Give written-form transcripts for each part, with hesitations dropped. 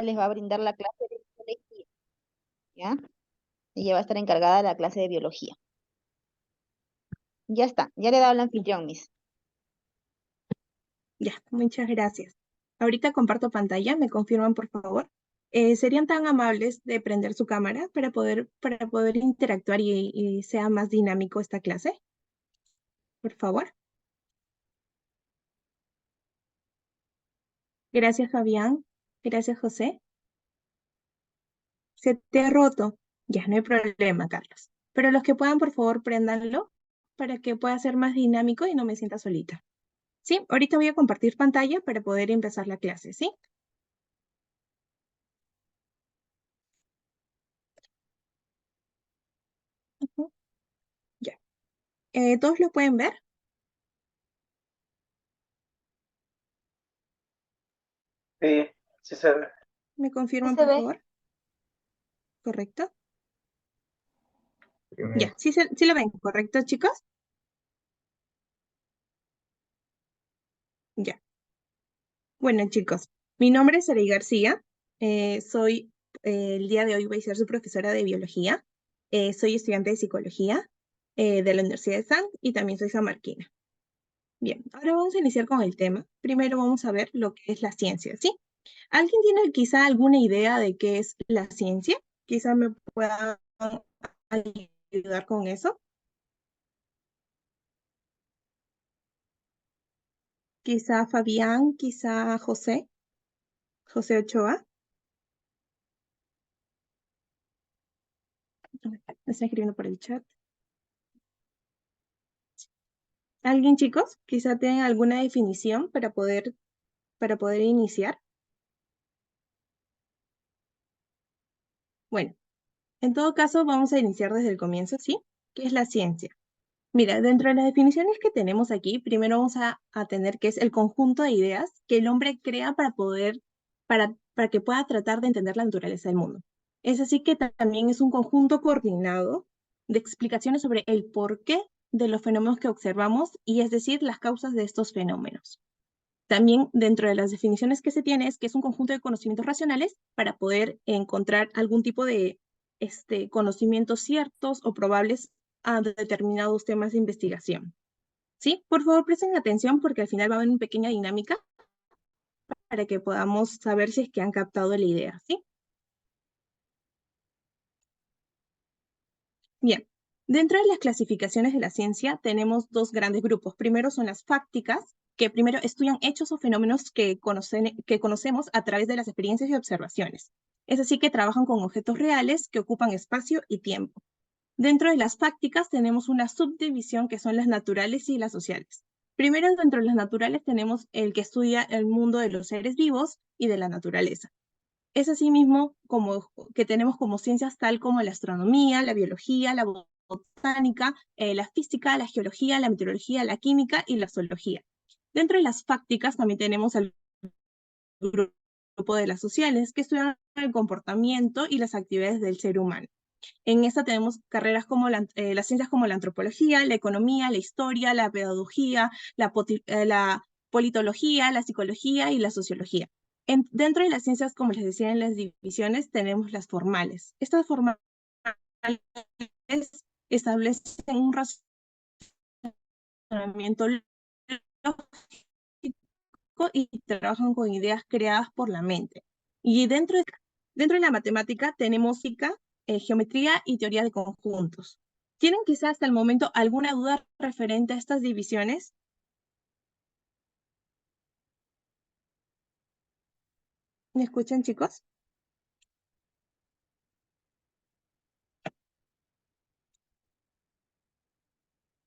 les va a brindar la clase de biología, ¿ya? Ella va a estar encargada de la clase de biología. Ya está, ya le he dado el anfitrión, Miss. Ya, muchas gracias. Ahorita comparto pantalla, ¿me confirman, por favor? ¿Serían tan amables de prender su cámara para poder interactuar y sea más dinámico esta clase? Por favor. Gracias, Fabián. Gracias, José. Se te ha roto. Ya, no hay problema, Carlos. Pero los que puedan, por favor, préndanlo para que pueda ser más dinámico y no me sienta solita. Sí, ahorita voy a compartir pantalla para poder empezar la clase, ¿sí? Ujú. Ya. ¿Todos lo pueden ver? Sí, sí se ve. ¿Me Sí confirman, se por ve. favor? ¿Correcto? Bien. Ya, sí lo ven, ¿correcto, chicos? Ya. Bueno, chicos, mi nombre es Saray García. El día de hoy voy a ser su profesora de biología. Soy estudiante de psicología de la Universidad de San y también soy samarquina. Bien, ahora vamos a iniciar con el tema. Primero vamos a ver lo que es la ciencia, ¿sí? ¿Alguien tiene quizá alguna idea de qué es la ciencia? Quizá me pueda ayudar con eso. Quizá Fabián, quizá José Ochoa. Me está escribiendo por el chat. ¿Alguien, chicos? Quizá tengan alguna definición para poder iniciar. Bueno, en todo caso, vamos a iniciar desde el comienzo, ¿sí? ¿Qué es la ciencia? Mira, dentro de las definiciones que tenemos aquí, primero vamos a tener que es el conjunto de ideas que el hombre crea para que pueda tratar de entender la naturaleza del mundo. Es así que también es un conjunto coordinado de explicaciones sobre el porqué de los fenómenos que observamos y es decir, las causas de estos fenómenos. También dentro de las definiciones que se tiene es que es un conjunto de conocimientos racionales para poder encontrar algún tipo de conocimientos ciertos o probables a determinados temas de investigación. ¿Sí? Por favor, presten atención porque al final va a haber una pequeña dinámica para que podamos saber si es que han captado la idea, ¿sí? Bien, dentro de las clasificaciones de la ciencia tenemos dos grandes grupos. Primero son las fácticas, que primero estudian hechos o fenómenos que conocemos a través de las experiencias y observaciones. Es así que trabajan con objetos reales que ocupan espacio y tiempo. Dentro de las fácticas tenemos una subdivisión que son las naturales y las sociales. Primero, dentro de las naturales tenemos el que estudia el mundo de los seres vivos y de la naturaleza. Es asimismo como que tenemos como ciencias tal como la astronomía, la biología, la botánica, la física, la geología, la meteorología, la química y la zoología. Dentro de las fácticas también tenemos el grupo de las sociales que estudian el comportamiento y las actividades del ser humano. En esta tenemos carreras como las ciencias como la antropología, la economía, la historia, la pedagogía, la politología, la psicología y la sociología. Dentro de las ciencias, como les decía en las divisiones, tenemos las formales. Estas formales establecen un razonamiento lógico y trabajan con ideas creadas por la mente. Y dentro de la matemática tenemos física, geometría y teoría de conjuntos. ¿Tienen quizás hasta el momento alguna duda referente a estas divisiones? ¿Me escuchan, chicos?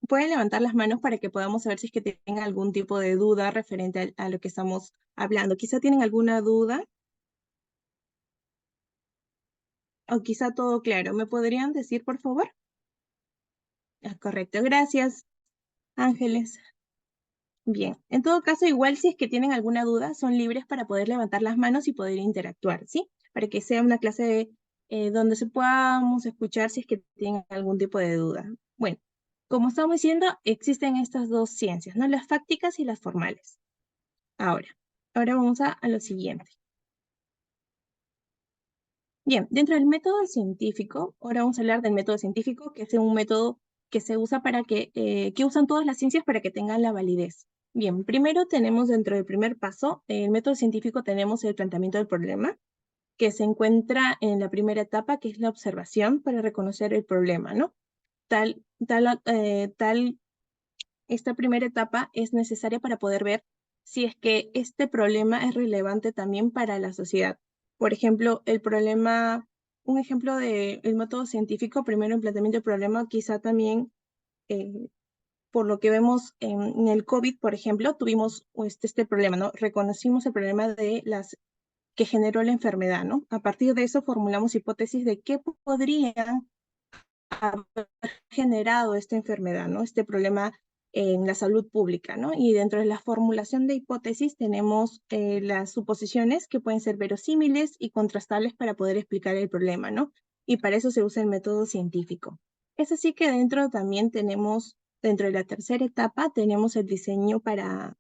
Pueden levantar las manos para que podamos saber si es que tienen algún tipo de duda referente a lo que estamos hablando. Quizá tienen alguna duda o quizá todo claro. ¿Me podrían decir, por favor? Correcto, gracias, Ángeles. Bien, en todo caso, igual si es que tienen alguna duda, son libres para poder levantar las manos y poder interactuar, ¿sí? Para que sea una clase donde se podamos escuchar si es que tienen algún tipo de duda. Bueno, como estamos diciendo, existen estas dos ciencias, ¿no? Las fácticas y las formales. Ahora vamos a lo siguiente. Bien, dentro del método científico, ahora vamos a hablar del método científico, que es un método que se usa para que usan todas las ciencias para que tengan la validez. Bien, primero tenemos dentro del primer paso, el método científico tenemos el planteamiento del problema, que se encuentra en la primera etapa, que es la observación para reconocer el problema, ¿no? Esta primera etapa es necesaria para poder ver si es que este problema es relevante también para la sociedad. Por ejemplo, un ejemplo del método científico, primero el planteamiento del problema, quizá también por lo que vemos en el COVID, por ejemplo, tuvimos este problema, ¿no? Reconocimos el problema de las que generó la enfermedad, ¿no? A partir de eso formulamos hipótesis de qué podrían haber generado esta enfermedad, ¿no? Este problema en la salud pública, ¿no? Y dentro de la formulación de hipótesis tenemos las suposiciones que pueden ser verosímiles y contrastables para poder explicar el problema, ¿no? Y para eso se usa el método científico. Es así que dentro de la tercera etapa, tenemos el diseño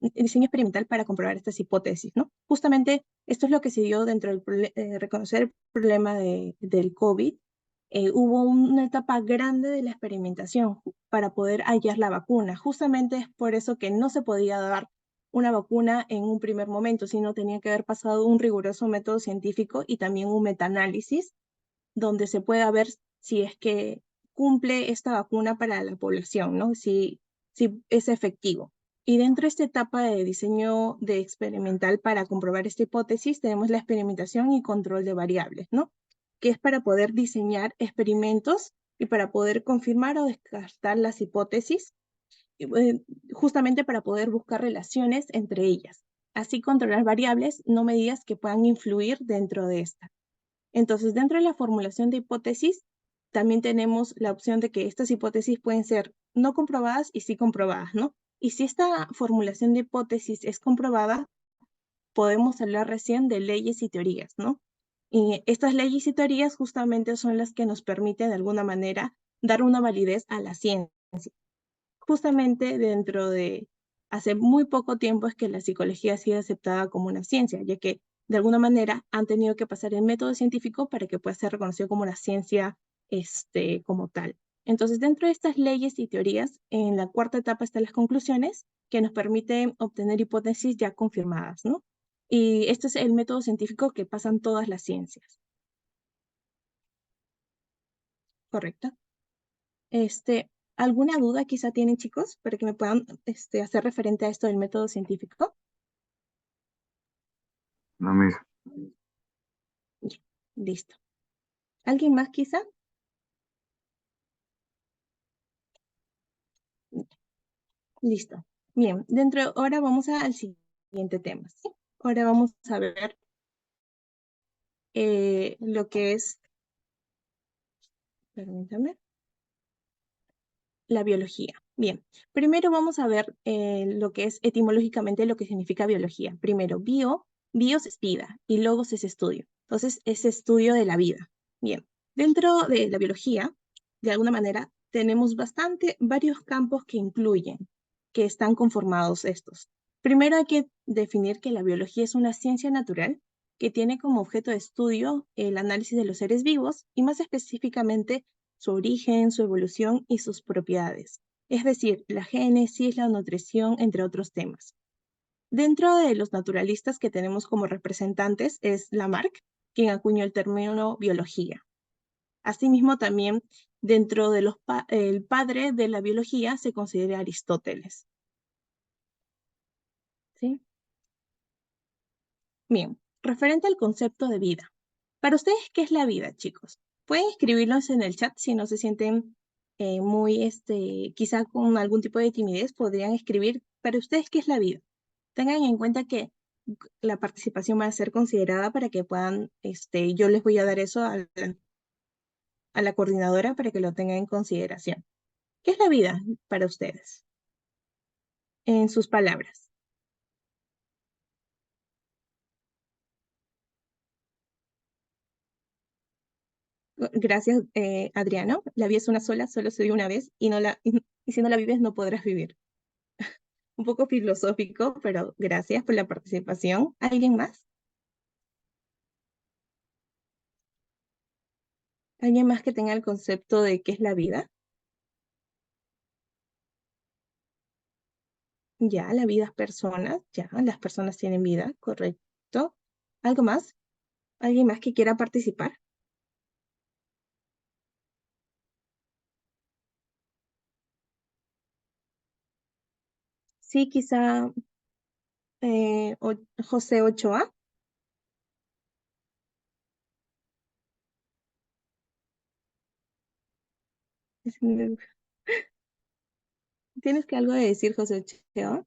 experimental para comprobar estas hipótesis, ¿no? Justamente esto es lo que se dio dentro del reconocer el problema del COVID. Hubo una etapa grande de la experimentación para poder hallar la vacuna. Justamente es por eso que no se podía dar una vacuna en un primer momento, sino tenía que haber pasado un riguroso método científico y también un metaanálisis donde se pueda ver si es que cumple esta vacuna para la población, ¿no? Si es efectivo. Y dentro de esta etapa de diseño de experimental para comprobar esta hipótesis, tenemos la experimentación y control de variables, ¿no? Que es para poder diseñar experimentos y para poder confirmar o descartar las hipótesis, justamente para poder buscar relaciones entre ellas. Así controlar variables, no medidas que puedan influir dentro de esta. Entonces, dentro de la formulación de hipótesis, también tenemos la opción de que estas hipótesis pueden ser no comprobadas y sí comprobadas, ¿no? Y si esta formulación de hipótesis es comprobada, podemos hablar recién de leyes y teorías, ¿no? Y estas leyes y teorías justamente son las que nos permiten de alguna manera dar una validez a la ciencia. Justamente hace muy poco tiempo es que la psicología ha sido aceptada como una ciencia, ya que de alguna manera han tenido que pasar el método científico para que pueda ser reconocido como una ciencia como tal. Entonces, dentro de estas leyes y teorías, en la cuarta etapa están las conclusiones que nos permiten obtener hipótesis ya confirmadas, ¿no? Y este es el método científico que pasan todas las ciencias. ¿Correcto? ¿Alguna duda quizá tienen, chicos, para que me puedan hacer referente a esto del método científico? No, mis. Ya, listo. ¿Alguien más quizá? Listo. Bien, ahora vamos al siguiente tema, ¿sí? Ahora vamos a ver lo que es, permítame, la biología. Bien, primero vamos a ver lo que es etimológicamente lo que significa biología. Primero, bios es vida y logos es estudio. Entonces, es estudio de la vida. Bien, dentro de la biología, de alguna manera, tenemos varios campos que están conformados estos. Primero hay que definir que la biología es una ciencia natural que tiene como objeto de estudio el análisis de los seres vivos y más específicamente su origen, su evolución y sus propiedades, es decir, la génesis, la nutrición, entre otros temas. Dentro de los naturalistas que tenemos como representantes es Lamarck, quien acuñó el término biología. Asimismo, también dentro de el padre de la biología se considera Aristóteles. ¿Sí? Bien, referente al concepto de vida. Para ustedes, ¿qué es la vida, chicos? Pueden escribirlos en el chat si no se sienten quizá con algún tipo de timidez, podrían escribir, para ustedes, ¿qué es la vida? Tengan en cuenta que la participación va a ser considerada para que puedan, yo les voy a dar eso a la coordinadora para que lo tengan en consideración. ¿Qué es la vida para ustedes? En sus palabras. Gracias, Adriano. La vida es una sola, solo se vive una vez y si no la vives no podrás vivir. Un poco filosófico, pero gracias por la participación. ¿Alguien más? ¿Alguien más que tenga el concepto de qué es la vida? Ya, la vida es personas, ya, las personas tienen vida, correcto. ¿Algo más? ¿Alguien más que quiera participar? Sí, quizá José Ochoa. ¿Tienes que algo de decir, José Ochoa?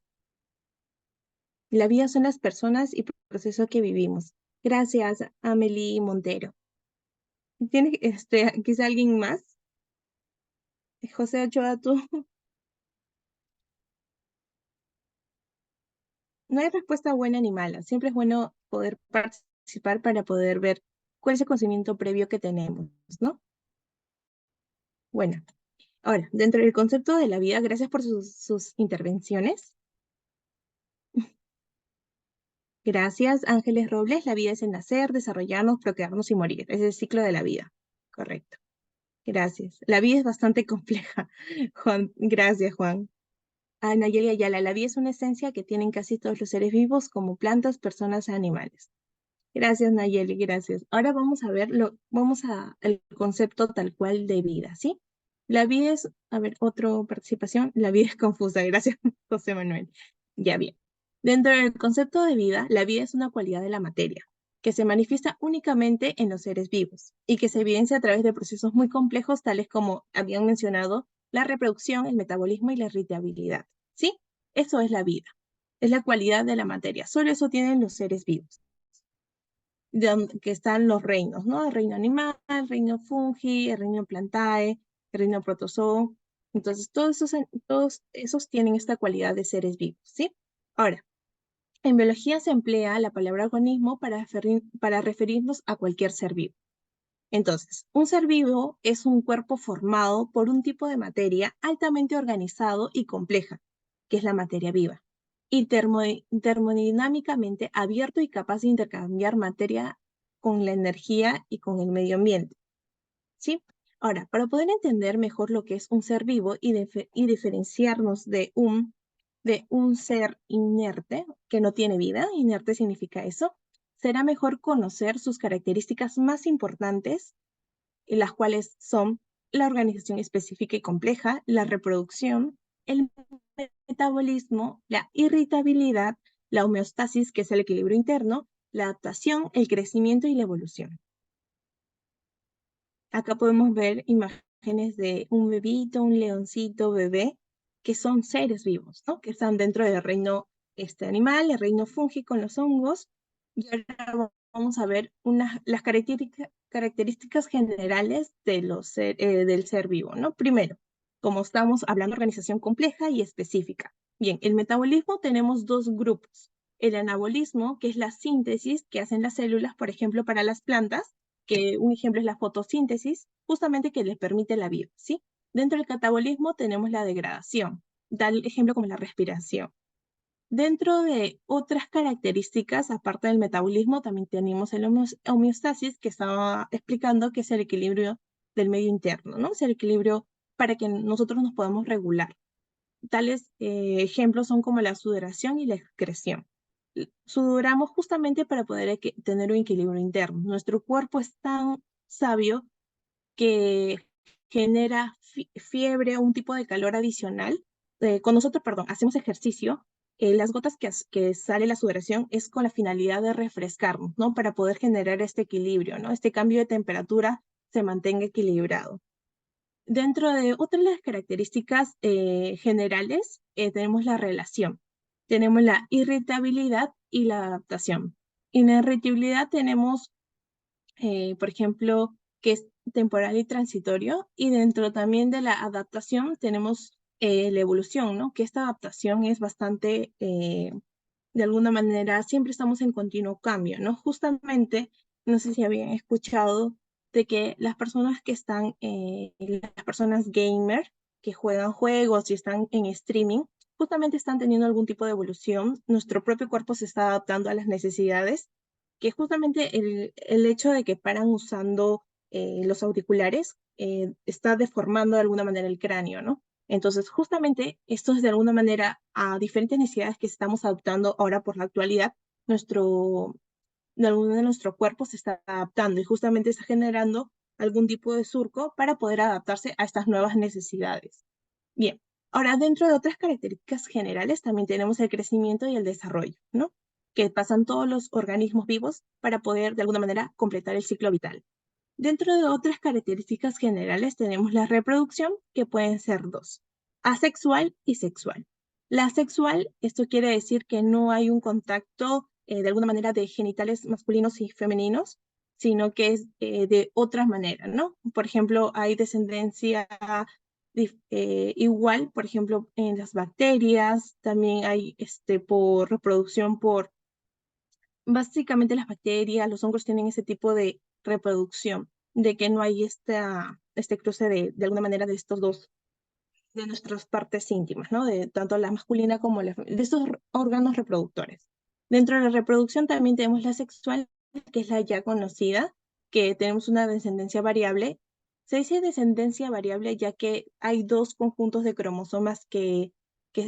La vida son las personas y proceso que vivimos. Gracias, Amelie Montero. ¿Tiene quizá alguien más? José Ochoa, tú. No hay respuesta buena ni mala. Siempre es bueno poder participar para poder ver cuál es el conocimiento previo que tenemos, ¿no? Bueno, ahora, dentro del concepto de la vida, gracias por sus intervenciones. Gracias, Ángeles Robles. La vida es el nacer, desarrollarnos, procrearnos y morir. Es el ciclo de la vida. Correcto. Gracias. La vida es bastante compleja. Juan, gracias, Juan. Nayeli Ayala, la vida es una esencia que tienen casi todos los seres vivos, como plantas, personas y animales. Gracias, Nayeli, gracias. Ahora vamos a ver el concepto tal cual de vida, ¿sí? La vida es, a ver, otra participación. La vida es confusa. Gracias, José Manuel. Ya bien. Dentro del concepto de vida, la vida es una cualidad de la materia que se manifiesta únicamente en los seres vivos y que se evidencia a través de procesos muy complejos, tales como habían mencionado la reproducción, el metabolismo y la irritabilidad. ¿Sí? Eso es la vida. Es la cualidad de la materia. Solo eso tienen los seres vivos que están los reinos, ¿no? El reino animal, el reino fungi, el reino plantae, el reino protozoo. Entonces, todos esos tienen esta cualidad de seres vivos, ¿sí? Ahora, en biología se emplea la palabra organismo para referirnos a cualquier ser vivo. Entonces, un ser vivo es un cuerpo formado por un tipo de materia altamente organizado y compleja, que es la materia viva, y termodinámicamente abierto y capaz de intercambiar materia con la energía y con el medio ambiente. ¿Sí? Ahora, para poder entender mejor lo que es un ser vivo y diferenciarnos de un ser inerte, que no tiene vida, inerte significa eso, será mejor conocer sus características más importantes, las cuales son la organización específica y compleja, la reproducción, el metabolismo, la irritabilidad, la homeostasis, que es el equilibrio interno, la adaptación, el crecimiento y la evolución. Acá podemos ver imágenes de un bebito, un leoncito bebé, que son seres vivos, ¿no? Que están dentro del reino animal, el reino fungi con los hongos. Y ahora vamos a ver las características generales del ser vivo, ¿no? Primero, como estamos hablando de organización compleja y específica. Bien, el metabolismo tenemos dos grupos. El anabolismo, que es la síntesis que hacen las células, por ejemplo, para las plantas, que un ejemplo es la fotosíntesis, justamente que les permite la vida, ¿sí? Dentro del catabolismo tenemos la degradación, tal ejemplo como la respiración. Dentro de otras características, aparte del metabolismo, también tenemos el homeostasis, que estaba explicando que es el equilibrio del medio interno, ¿no? Es el equilibrio para que nosotros nos podamos regular. Tales ejemplos son como la sudoración y la excreción. Sudoramos justamente para poder tener un equilibrio interno. Nuestro cuerpo es tan sabio que genera fiebre o un tipo de calor adicional. Con nosotros, perdón, hacemos ejercicio, las gotas que sale la sudoración es con la finalidad de refrescarnos, ¿no? Para poder generar este equilibrio, ¿no? Este cambio de temperatura se mantenga equilibrado. Dentro de otras de las características generales, tenemos la relación. Tenemos la irritabilidad y la adaptación. En la irritabilidad tenemos, por ejemplo, que es temporal y transitorio, y dentro también de la adaptación tenemos la evolución, ¿no? Que esta adaptación es bastante, de alguna manera, siempre estamos en continuo cambio, ¿no? Justamente, no sé si habían escuchado de que las personas que están, las personas gamer, que juegan juegos y están en streaming, justamente están teniendo algún tipo de evolución. Nuestro propio cuerpo se está adaptando a las necesidades, que justamente el hecho de que paran usando los auriculares, está deformando de alguna manera el cráneo, ¿no? Entonces, justamente, esto es de alguna manera a diferentes necesidades que estamos adoptando ahora por la actualidad, de alguno de nuestro cuerpo se está adaptando y justamente está generando algún tipo de surco para poder adaptarse a estas nuevas necesidades. Bien, ahora dentro de otras características generales también tenemos el crecimiento y el desarrollo, ¿no? Que pasan todos los organismos vivos para poder de alguna manera completar el ciclo vital. Dentro de otras características generales tenemos la reproducción, que pueden ser dos, asexual y sexual. La asexual, esto quiere decir que no hay un contacto de alguna manera de genitales masculinos y femeninos, sino que es de otra manera, ¿no? Por ejemplo, hay descendencia igual, por ejemplo, en las bacterias, también hay por reproducción por, básicamente las bacterias, los hongos tienen ese tipo de reproducción, de que no hay este cruce de alguna manera de estos dos, de nuestras partes íntimas, ¿no? De tanto la masculina como de estos órganos reproductores. Dentro de la reproducción también tenemos la sexual, que es la ya conocida, que tenemos una descendencia variable. Se dice descendencia variable ya que hay dos conjuntos de cromosomas que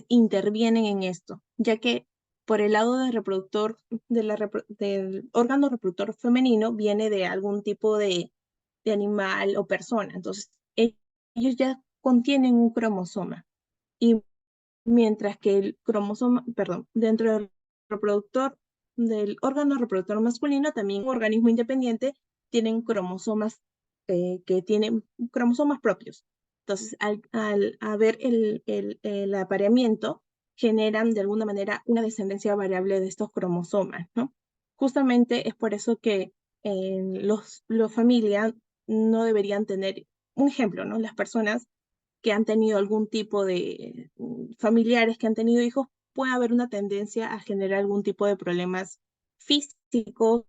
intervienen en esto, ya que por el lado del reproductor, del órgano reproductor femenino, viene de algún tipo de animal o persona. Entonces, ellos ya contienen un cromosoma. Y mientras que el cromosoma, perdón, dentro del reproductor, del órgano reproductor masculino, también un organismo independiente, tienen cromosomas que tienen cromosomas propios. Entonces, al haber el apareamiento, generan de alguna manera una descendencia variable de estos cromosomas, ¿no? Justamente es por eso que los familias no deberían tener, un ejemplo, ¿no? Las personas que han tenido algún tipo de familiares que han tenido hijos, puede haber una tendencia a generar algún tipo de problemas físicos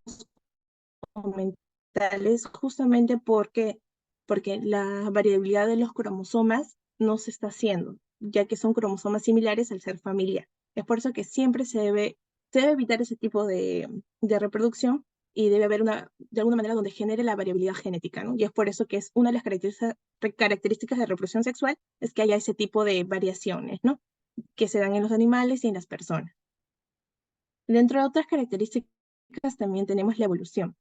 o mentales, justamente porque la variabilidad de los cromosomas no se está haciendo, ya que son cromosomas similares al ser familiar. Es por eso que siempre se debe evitar ese tipo de reproducción y debe haber de alguna manera donde genere la variabilidad genética, ¿no? Y es por eso que es una de las características de reproducción sexual, es que haya ese tipo de variaciones, ¿no? Que se dan en los animales y en las personas. Dentro de otras características también tenemos la evolución,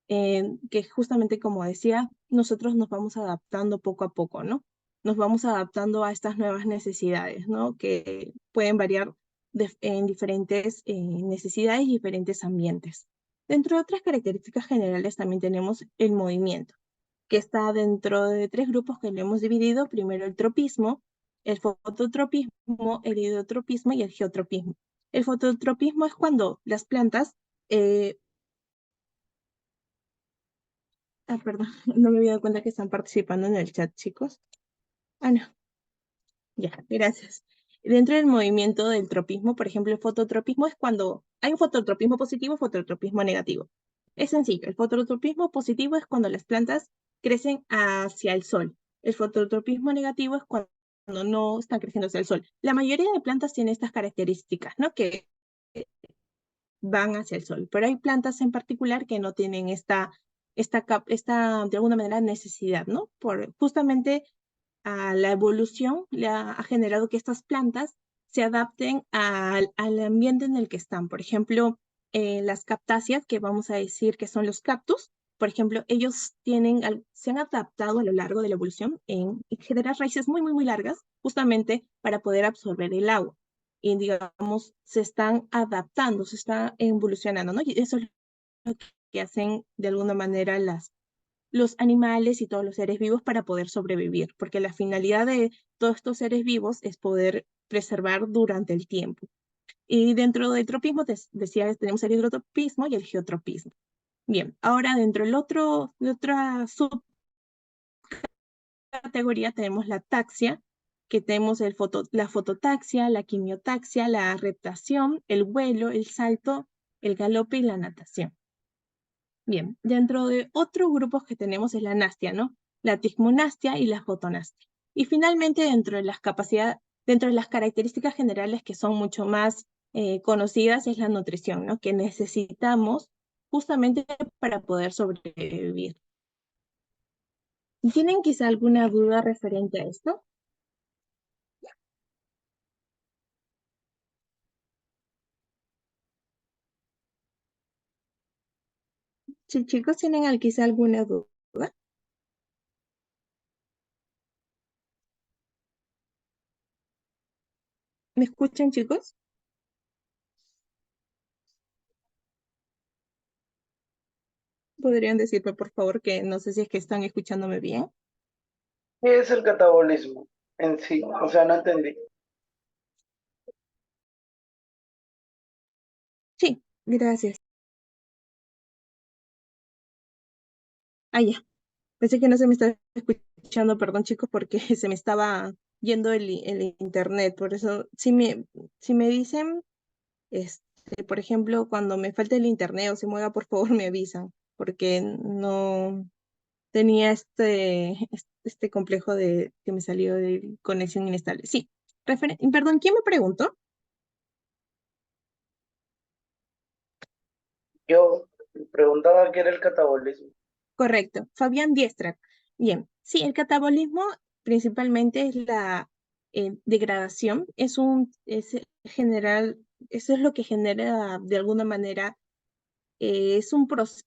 que justamente como decía, nosotros nos vamos adaptando poco a poco, ¿no? Nos vamos adaptando a estas nuevas necesidades, ¿no? Que pueden variar en diferentes necesidades y diferentes ambientes. Dentro de otras características generales también tenemos el movimiento, que está dentro de tres grupos que lo hemos dividido. Primero el tropismo, el fototropismo, el hidrotropismo y el geotropismo. El fototropismo es cuando las plantas... perdón, no me había dado cuenta que están participando en el chat, chicos. No. Ya, gracias. Dentro del movimiento del tropismo, por ejemplo, el fototropismo es cuando hay un fototropismo positivo y fototropismo negativo. Es sencillo, el fototropismo positivo es cuando las plantas crecen hacia el sol. El fototropismo negativo es cuando no están creciendo hacia el sol. La mayoría de plantas tienen estas características, ¿no? Que van hacia el sol, pero hay plantas en particular que no tienen esta de alguna manera necesidad, ¿no? Justamente a la evolución le ha generado que estas plantas se adapten al ambiente en el que están. Por ejemplo, las cactáceas, que vamos a decir que son los cactus, por ejemplo, ellos se han adaptado a lo largo de la evolución en generar raíces muy, muy, muy largas, justamente para poder absorber el agua. Y digamos, se están adaptando, se está evolucionando, ¿no? Y eso es lo que hacen de alguna manera los animales y todos los seres vivos para poder sobrevivir, porque la finalidad de todos estos seres vivos es poder preservar durante el tiempo. Y dentro del tropismo, decía, tenemos el hidrotropismo y el geotropismo. Bien, ahora dentro de otra subcategoría tenemos la taxia, que tenemos la fototaxia, la quimiotaxia, la reptación, el vuelo, el salto, el galope y la natación. Bien, dentro de otros grupos que tenemos es la anastia, ¿no? La tismonastia y la fotonastia. Y finalmente, dentro de las características generales que son mucho más conocidas es la nutrición, ¿no? Que necesitamos justamente para poder sobrevivir. ¿Tienen quizá alguna duda referente a esto? Si chicos tienen quizá alguna duda. ¿Me escuchan, chicos? ¿Podrían decirme, por favor, que no sé si es que están escuchándome bien? ¿Qué es el catabolismo en sí? O sea, no entendí. Sí, gracias. Ah, ya. Pensé que no se me estaba escuchando, perdón, chicos, porque se me estaba yendo el internet. Por eso, si me dicen, por ejemplo, cuando me falte el internet o se mueva, por favor, me avisan, porque no tenía este complejo de que me salió de conexión inestable. Sí, perdón, ¿quién me preguntó? Yo preguntaba qué era el catabolismo. Correcto, Fabián Diestra. Bien, sí, el catabolismo principalmente es la degradación, es general, eso es lo que genera de alguna manera, es un proceso,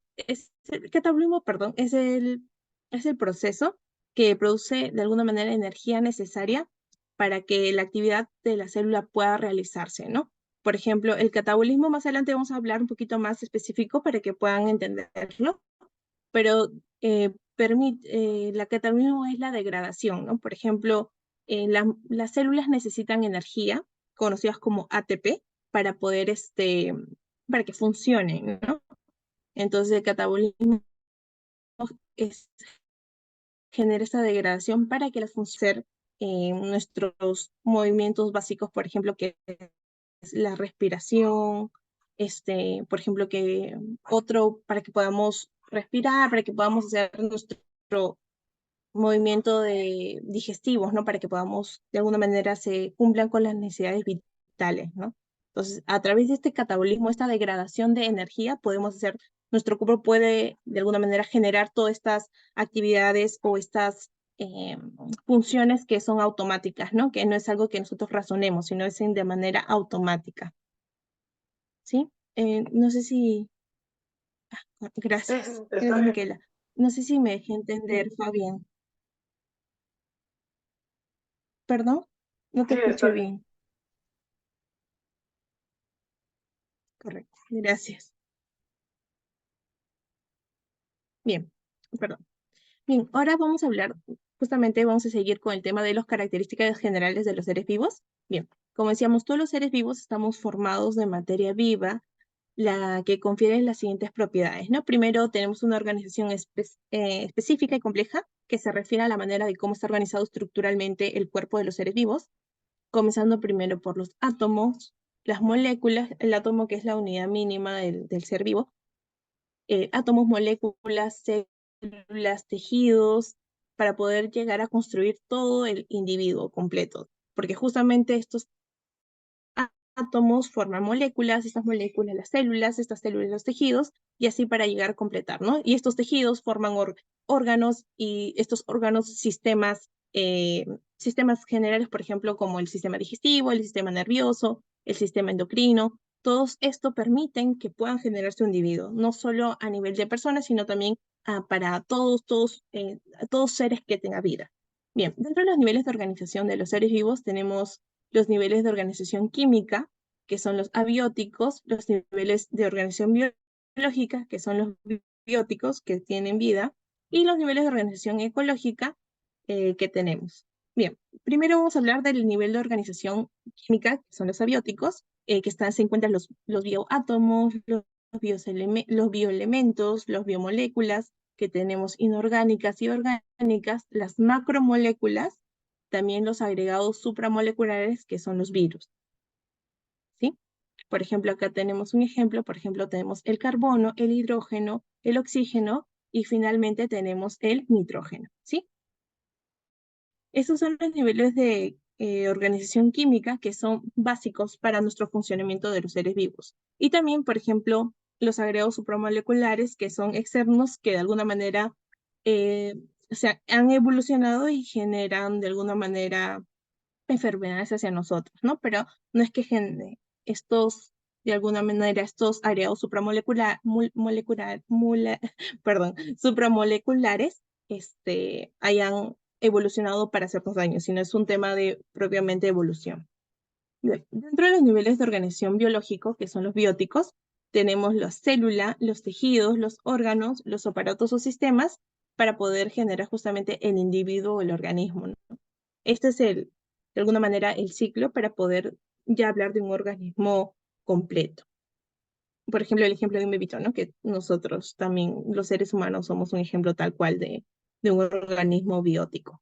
el catabolismo, perdón, es el proceso que produce de alguna manera energía necesaria para que la actividad de la célula pueda realizarse, ¿no? Por ejemplo, el catabolismo, más adelante vamos a hablar un poquito más específico para que puedan entenderlo, pero la catabolismo es la degradación, ¿no? Por ejemplo, las células necesitan energía, conocidas como ATP, para poder, para que funcionen, ¿no? Entonces, el catabolismo es, genera esta degradación para que las funciones, nuestros movimientos básicos, por ejemplo, que es la respiración, por ejemplo, para que podamos respirar, para que podamos hacer nuestro movimiento digestivos, ¿no? Para que podamos, de alguna manera, se cumplan con las necesidades vitales, ¿no? Entonces, a través de este catabolismo, esta degradación de energía, nuestro cuerpo puede, de alguna manera, generar todas estas actividades o estas funciones que son automáticas, ¿no? Que no es algo que nosotros razonemos, sino es de manera automática, ¿sí? No sé si... Sí, sí, Gracias. está Gracias, bien. Miquela. No sé si me dejé entender, Fabián. ¿Perdón? No te Sí, está escuché bien. bien. Correcto. Gracias. Bien, perdón. Bien, ahora vamos a hablar, justamente vamos a seguir con el tema de las características generales de los seres vivos. Bien, como decíamos, todos los seres vivos estamos formados de materia viva, la que confiere las siguientes propiedades, ¿no? Primero, tenemos una organización específica y compleja que se refiere a la manera de cómo está organizado estructuralmente el cuerpo de los seres vivos, comenzando primero por los átomos, las moléculas, el átomo que es la unidad mínima del ser vivo, átomos, moléculas, células, tejidos, para poder llegar a construir todo el individuo completo. Porque justamente estos átomos forman moléculas, estas moléculas las células, estas células los tejidos, y así para llegar a completar, ¿no? Y estos tejidos forman órganos, y estos órganos sistemas generales, por ejemplo, como el sistema digestivo, el sistema nervioso, el sistema endocrino. Todos esto permiten que puedan generarse un individuo, no solo a nivel de personas, sino también para todos seres que tengan vida. Bien, dentro de los niveles de organización de los seres vivos tenemos los niveles de organización química, que son los abióticos, los niveles de organización biológica, que son los bióticos, que tienen vida, y los niveles de organización ecológica que tenemos. Bien, primero vamos a hablar del nivel de organización química, que son los abióticos, se encuentran los bioátomos, los bioelementos, los biomoléculas, que tenemos inorgánicas y orgánicas, las macromoléculas, también los agregados supramoleculares, que son los virus, ¿sí? Por ejemplo, acá tenemos un ejemplo, por ejemplo, tenemos el carbono, el hidrógeno, el oxígeno, y finalmente tenemos el nitrógeno, ¿sí? Esos son los niveles de organización química que son básicos para nuestro funcionamiento de los seres vivos. Y también, por ejemplo, los agregados supramoleculares, que son externos, que de alguna manera han evolucionado y generan de alguna manera enfermedades hacia nosotros, ¿no? Pero no es que de alguna manera, estos agregados perdón, supramoleculares, hayan evolucionado para hacernos daño, sino es un tema de propiamente evolución. Bien, dentro de los niveles de organización biológico, que son los bióticos, tenemos la célula, los tejidos, los órganos, los aparatos o sistemas para poder generar justamente el individuo o el organismo, ¿no? Este es de alguna manera, el ciclo para poder ya hablar de un organismo completo. Por ejemplo, el ejemplo de un bebito, ¿no? Que nosotros también, los seres humanos, somos un ejemplo tal cual de un organismo biótico.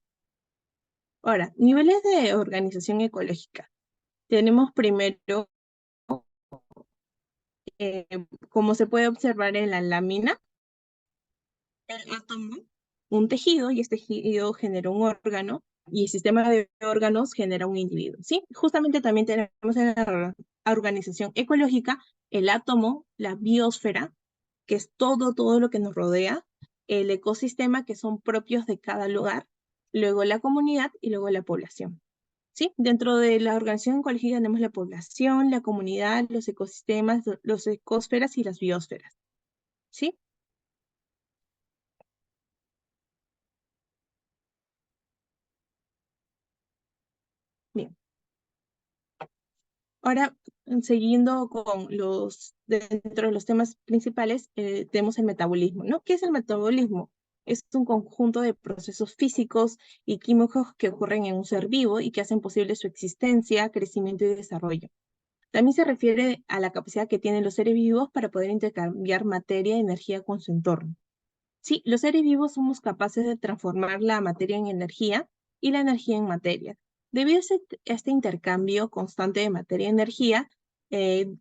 Ahora, niveles de organización ecológica. Tenemos primero, como se puede observar en la lámina, el átomo, un tejido, y este tejido genera un órgano, y el sistema de órganos genera un individuo, ¿sí? Justamente también tenemos en la organización ecológica el átomo, la biosfera, que es todo lo que nos rodea, el ecosistema, que son propios de cada lugar, luego la comunidad y luego la población, ¿sí? Dentro de la organización ecológica tenemos la población, la comunidad, los ecosistemas, los ecosferas y las biosferas, ¿sí? Bien. Ahora, siguiendo con dentro de los temas principales, tenemos el metabolismo, ¿no? ¿Qué es el metabolismo? Es un conjunto de procesos físicos y químicos que ocurren en un ser vivo y que hacen posible su existencia, crecimiento y desarrollo. También se refiere a la capacidad que tienen los seres vivos para poder intercambiar materia y energía con su entorno. Sí, los seres vivos somos capaces de transformar la materia en energía y la energía en materia. Debido a este intercambio constante de materia y energía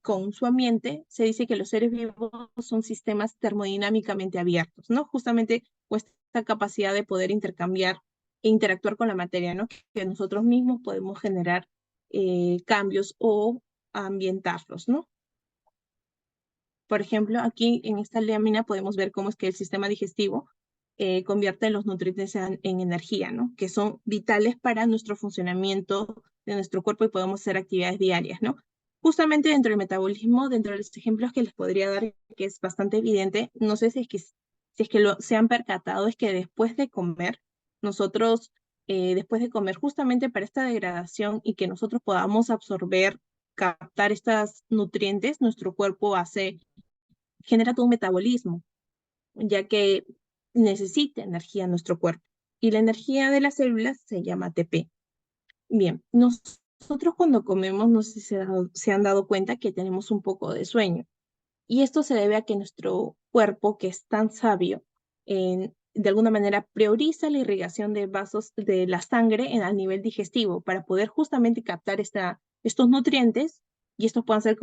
con su ambiente, se dice que los seres vivos son sistemas termodinámicamente abiertos, ¿no? Justamente pues, esta capacidad de poder intercambiar e interactuar con la materia, ¿no? Que nosotros mismos podemos generar cambios o ambientarlos, ¿no? Por ejemplo, aquí en esta lámina podemos ver cómo es que el sistema digestivo convierte los nutrientes en energía, ¿no? Que son vitales para nuestro funcionamiento de nuestro cuerpo y podemos hacer actividades diarias, ¿no? Justamente dentro del metabolismo, dentro de los ejemplos que les podría dar, que es bastante evidente, no sé si es que se han percatado, es que después de comer, nosotros, después de comer, justamente para esta degradación y que nosotros podamos absorber, captar estos nutrientes, nuestro cuerpo genera todo un metabolismo, ya que necesita energía en nuestro cuerpo. Y la energía de las células se llama ATP. Bien, nosotros cuando comemos, no sé si se han dado cuenta que tenemos un poco de sueño. Y esto se debe a que nuestro cuerpo, que es tan sabio, de alguna manera prioriza la irrigación de vasos de la sangre a nivel digestivo para poder justamente captar estos nutrientes y estos puedan ser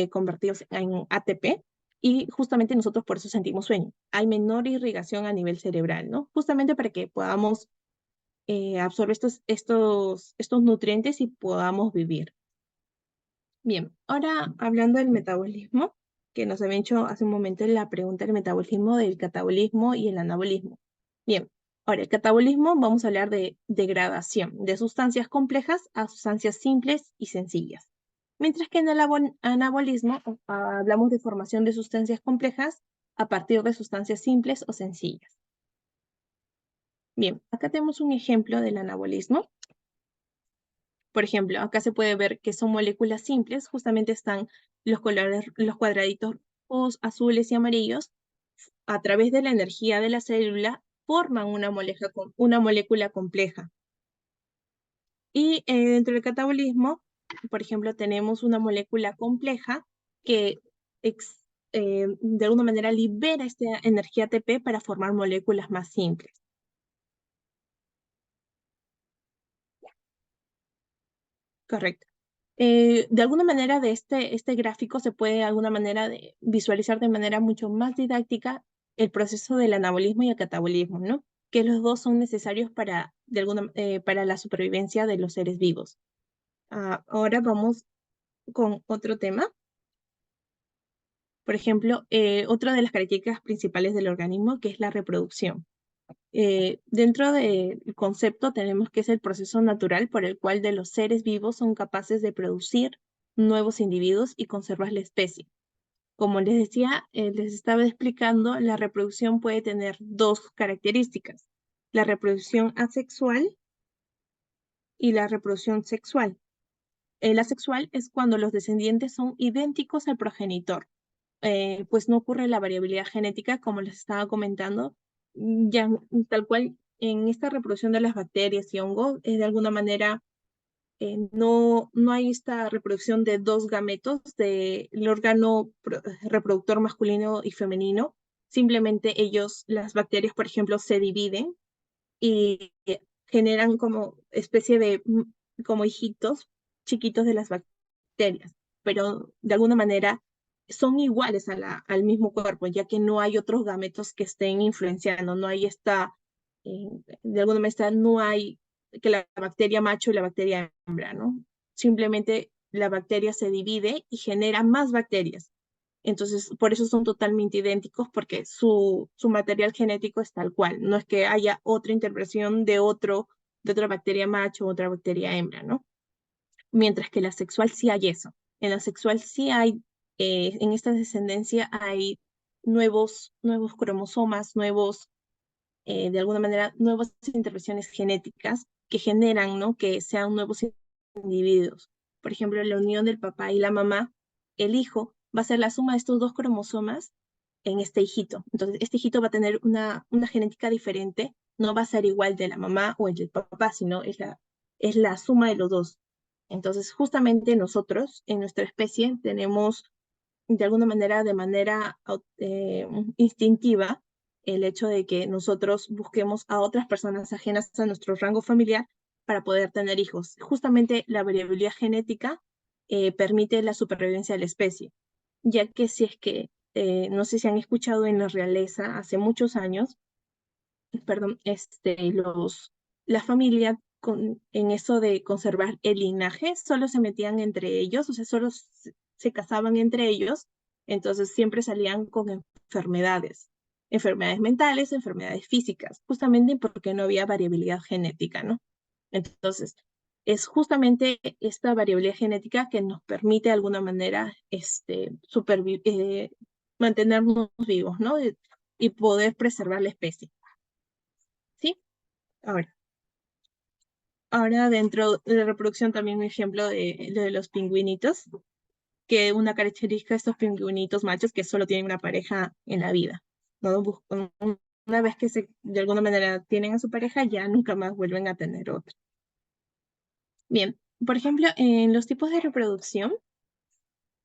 convertidos en ATP y justamente nosotros por eso sentimos sueño. Hay menor irrigación a nivel cerebral, ¿no? Justamente para que podamos absorber estos nutrientes y podamos vivir. Bien, ahora hablando del metabolismo, que nos había hecho hace un momento la pregunta del metabolismo, del catabolismo y el anabolismo. Bien, ahora el catabolismo vamos a hablar de degradación de sustancias complejas a sustancias simples y sencillas. Mientras que en el anabolismo hablamos de formación de sustancias complejas a partir de sustancias simples o sencillas. Bien, acá tenemos un ejemplo del anabolismo. Por ejemplo, acá se puede ver que son moléculas simples, justamente están los colores, los cuadraditos rojos, azules y amarillos, a través de la energía de la célula, forman una molécula compleja. Y dentro del catabolismo, por ejemplo, tenemos una molécula compleja que de alguna manera libera esta energía ATP para formar moléculas más simples. Correcto. De alguna manera de este gráfico se puede de alguna manera visualizar de manera mucho más didáctica el proceso del anabolismo y el catabolismo, ¿no? Que los dos son necesarios para la supervivencia de los seres vivos. Ahora vamos con otro tema. Por ejemplo, otra de las características principales del organismo, que es la reproducción. Dentro del concepto tenemos que es el proceso natural por el cual de los seres vivos son capaces de producir nuevos individuos y conservar la especie. Como les decía, les estaba explicando, la reproducción puede tener dos características: la reproducción asexual y la reproducción sexual. La sexual es cuando los descendientes son idénticos al progenitor, pues no ocurre la variabilidad genética, como les estaba comentando, ya tal cual en esta reproducción de las bacterias y hongos, de alguna manera no hay esta reproducción de dos gametos del órgano reproductor masculino y femenino. Simplemente las bacterias, por ejemplo, se dividen y generan como especie de, como hijitos chiquitos de las bacterias, pero de alguna manera son iguales al mismo cuerpo, ya que no hay otros gametos que estén influenciando, no hay de alguna manera no hay que la bacteria macho y la bacteria hembra, ¿no? Simplemente la bacteria se divide y genera más bacterias. Entonces, por eso son totalmente idénticos, porque su material genético es tal cual. No es que haya otra intervención de otra bacteria macho o otra bacteria hembra, ¿no? Mientras que la sexual sí hay eso. En la sexual sí hay, en esta descendencia hay nuevos cromosomas, de alguna manera, nuevas intervenciones genéticas que generan, ¿no? Que sean nuevos individuos. Por ejemplo, la unión del papá y la mamá, el hijo va a ser la suma de estos dos cromosomas en este hijito. Entonces, este hijito va a tener una genética diferente, no va a ser igual de la mamá o el del papá, sino es la suma de los dos. Entonces, justamente nosotros, en nuestra especie, tenemos de manera instintiva, el hecho de que nosotros busquemos a otras personas ajenas a nuestro rango familiar para poder tener hijos. Justamente la variabilidad genética permite la supervivencia de la especie, ya que si es que, no sé si han escuchado en la realeza hace muchos años, perdón, la familia en eso de conservar el linaje, solo se metían entre ellos, o sea, solo se casaban entre ellos, entonces siempre salían con enfermedades mentales, enfermedades físicas, justamente porque no había variabilidad genética, ¿no? Entonces, es justamente esta variabilidad genética que nos permite de alguna manera mantenernos vivos, ¿no? Y poder preservar la especie. ¿Sí? Ahora, dentro de la reproducción también un ejemplo de los pingüinitos, que una característica de estos pingüinitos machos que solo tienen una pareja en la vida, ¿no? Una vez que de alguna manera tienen a su pareja, ya nunca más vuelven a tener otra. Bien, por ejemplo, en los tipos de reproducción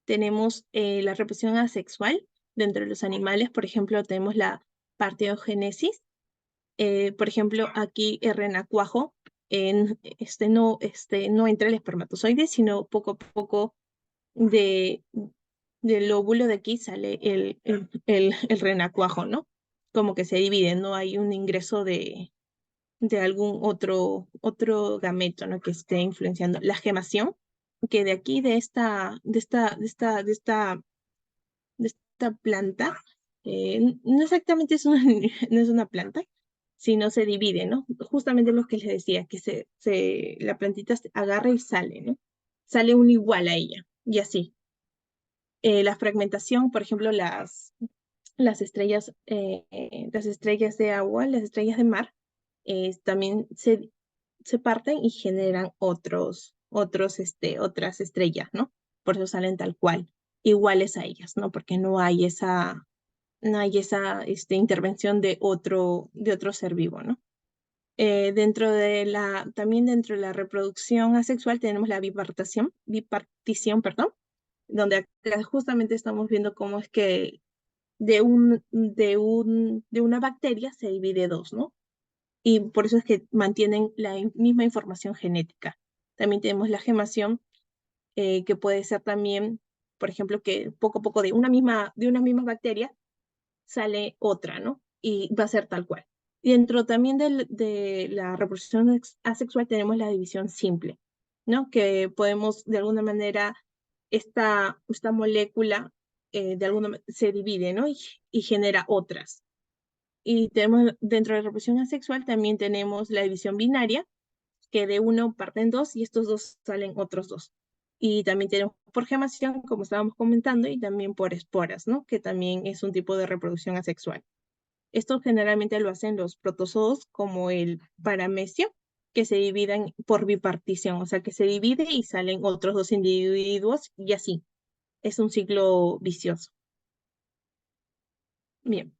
tenemos la reproducción asexual. Dentro de los animales, por ejemplo, tenemos la partenogénesis. Por ejemplo, aquí el renacuajo no entra el espermatozoide, sino poco a poco del óvulo de aquí sale el renacuajo, ¿no? Como que se divide, no hay un ingreso de algún otro gameto, ¿no? Que esté influenciando. La gemación, que de aquí, de esta planta, no exactamente es no es una planta, sino se divide, ¿no? Justamente lo que les decía, que la plantita se agarra y sale, ¿no? Sale un igual a ella, y así. La fragmentación, por ejemplo, las estrellas de agua, las estrellas de mar, también se parten y generan otras estrellas, ¿no? Por eso salen tal cual, iguales a ellas, ¿no? Porque no hay esa intervención de otro ser vivo, ¿no? También dentro de la reproducción asexual tenemos la bipartición, perdón, donde acá justamente estamos viendo cómo es que de una bacteria se divide dos, ¿no? Y por eso es que mantienen la misma información genética. También tenemos la gemación, que puede ser también, por ejemplo, que poco a poco de una misma bacteria sale otra, ¿no? Y va a ser tal cual. Y dentro también de la reproducción asexual tenemos la división simple, ¿no? Que podemos, de alguna manera, esta molécula se divide, ¿no? Y genera otras. Y tenemos, dentro de la reproducción asexual también tenemos la división binaria, que de uno parten dos y estos dos salen otros dos. Y también tenemos por gemación, como estábamos comentando, y también por esporas, ¿no? Que también es un tipo de reproducción asexual. Esto generalmente lo hacen los protozoos como el paramesio, que se dividen por bipartición, o sea, que se divide y salen otros dos individuos y así. Es un ciclo vicioso. Bien.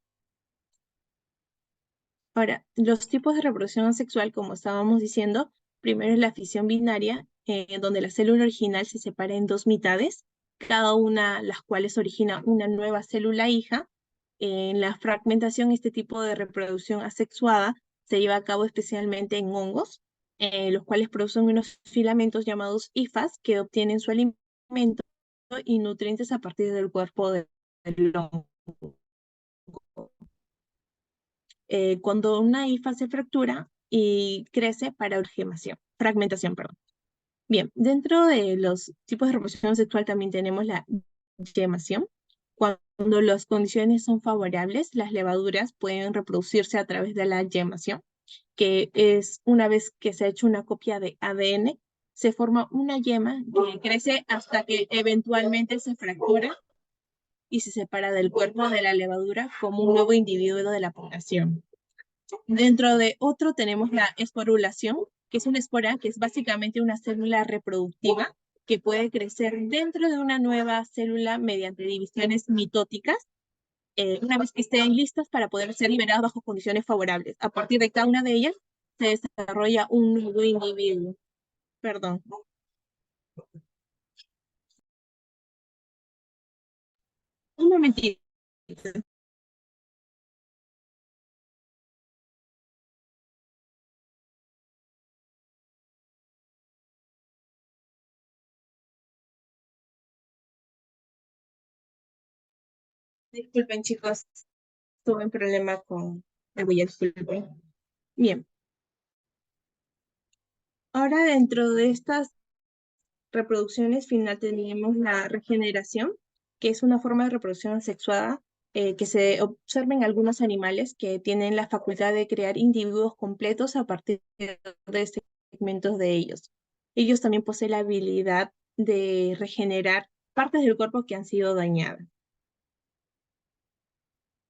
Ahora, los tipos de reproducción asexual, como estábamos diciendo, primero es la fisión binaria, donde la célula original se separa en dos mitades, cada una las cuales origina una nueva célula hija. En la fragmentación, este tipo de reproducción asexuada se lleva a cabo especialmente en hongos, los cuales producen unos filamentos llamados hifas que obtienen su alimento y nutrientes a partir del cuerpo del hongo. Cuando una hifa se fractura y crece para fragmentación, perdón. Bien, dentro de los tipos de reproducción sexual también tenemos la gemación. Cuando las condiciones son favorables, las levaduras pueden reproducirse a través de la gemación, que es una vez que se ha hecho una copia de ADN, se forma una yema que crece hasta que eventualmente se fractura y se separa del cuerpo de la levadura como un nuevo individuo de la población. Dentro de otro tenemos la esporulación, que es una espora que es básicamente una célula reproductiva que puede crecer dentro de una nueva célula mediante divisiones mitóticas, una vez que estén listas para poder ser liberadas bajo condiciones favorables. A partir de cada una de ellas se desarrolla un nuevo individuo. Perdón. Un momentito. Disculpen, chicos. Tuve un problema con el voy a disculpen. Bien. Ahora dentro de estas reproducciones final tenemos la regeneración, que es una forma de reproducción asexuada que se observa en algunos animales que tienen la facultad de crear individuos completos a partir de segmentos de ellos. Ellos también poseen la habilidad de regenerar partes del cuerpo que han sido dañadas.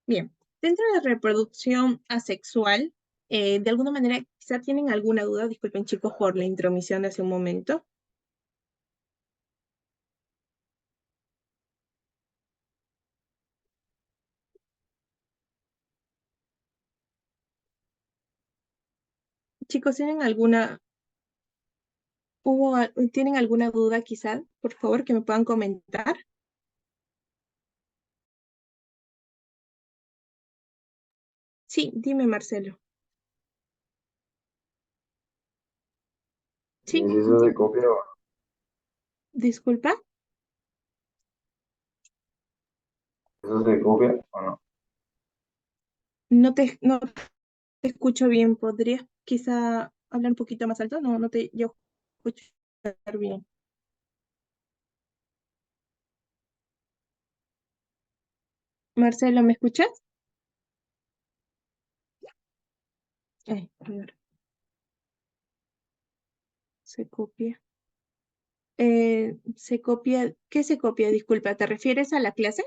Bien, dentro de la reproducción asexual, de alguna manera, quizá tienen alguna duda, disculpen chicos por la intromisión de hace un momento. Chicos, ¿tienen alguna duda quizá? Por favor, que me puedan comentar. Sí, dime, Marcelo. Sí, ¿Y si eso se copia o disculpa, eso se copia o no? no te escucho bien. ¿Podrías quizá hablar un poquito más alto? No te yo escucho bien. Marcelo, ¿me escuchas? Ay, a ver, se copia. ¿Qué se copia? Disculpa, ¿te refieres a la clase?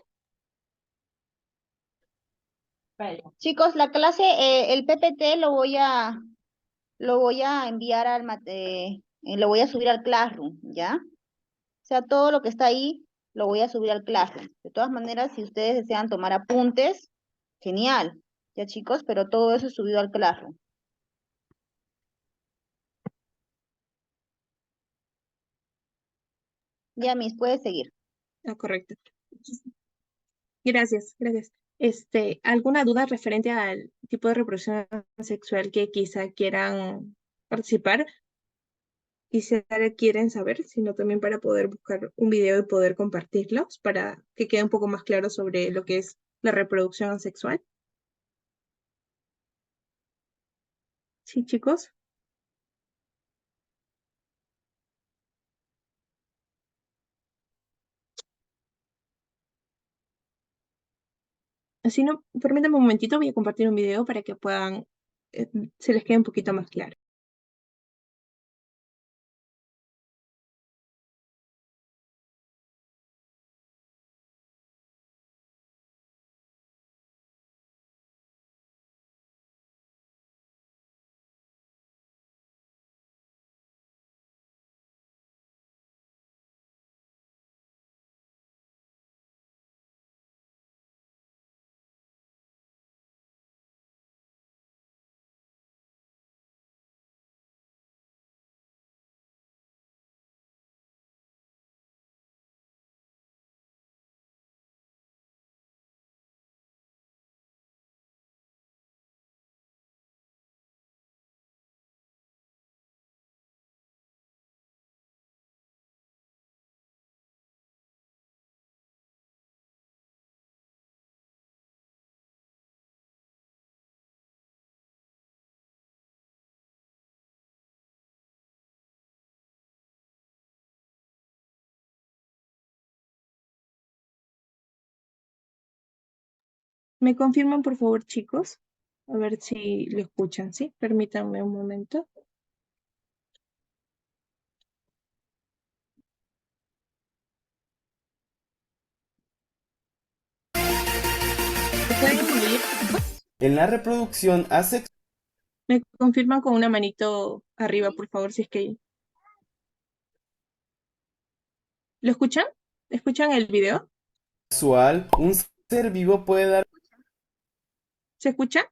Vale. Chicos, la clase, el PPT lo voy a enviar lo voy a subir al Classroom, ¿ya? O sea, todo lo que está ahí lo voy a subir al Classroom. De todas maneras, si ustedes desean tomar apuntes, genial, ya chicos, pero todo eso es subido al Classroom. Ya, Miss, puedes seguir. Ah, correcto. Gracias, gracias. ¿Alguna duda referente al tipo de reproducción sexual que quizá quieran participar? Quizá quieren saber, sino también para poder buscar un video y poder compartirlos para que quede un poco más claro sobre lo que es la reproducción sexual. Sí, chicos. Así no, permítanme un momentito, voy a compartir un video para que puedan, se les quede un poquito más claro. ¿Me confirman, por favor, chicos? A ver si lo escuchan, ¿sí? Permítanme un momento. ¿Me pueden oír, chicos? En la reproducción asexual, Me confirman con una manito arriba, por favor, si es que... ¿Lo escuchan? ¿Escuchan el video? un ser vivo puede dar ¿Se escucha?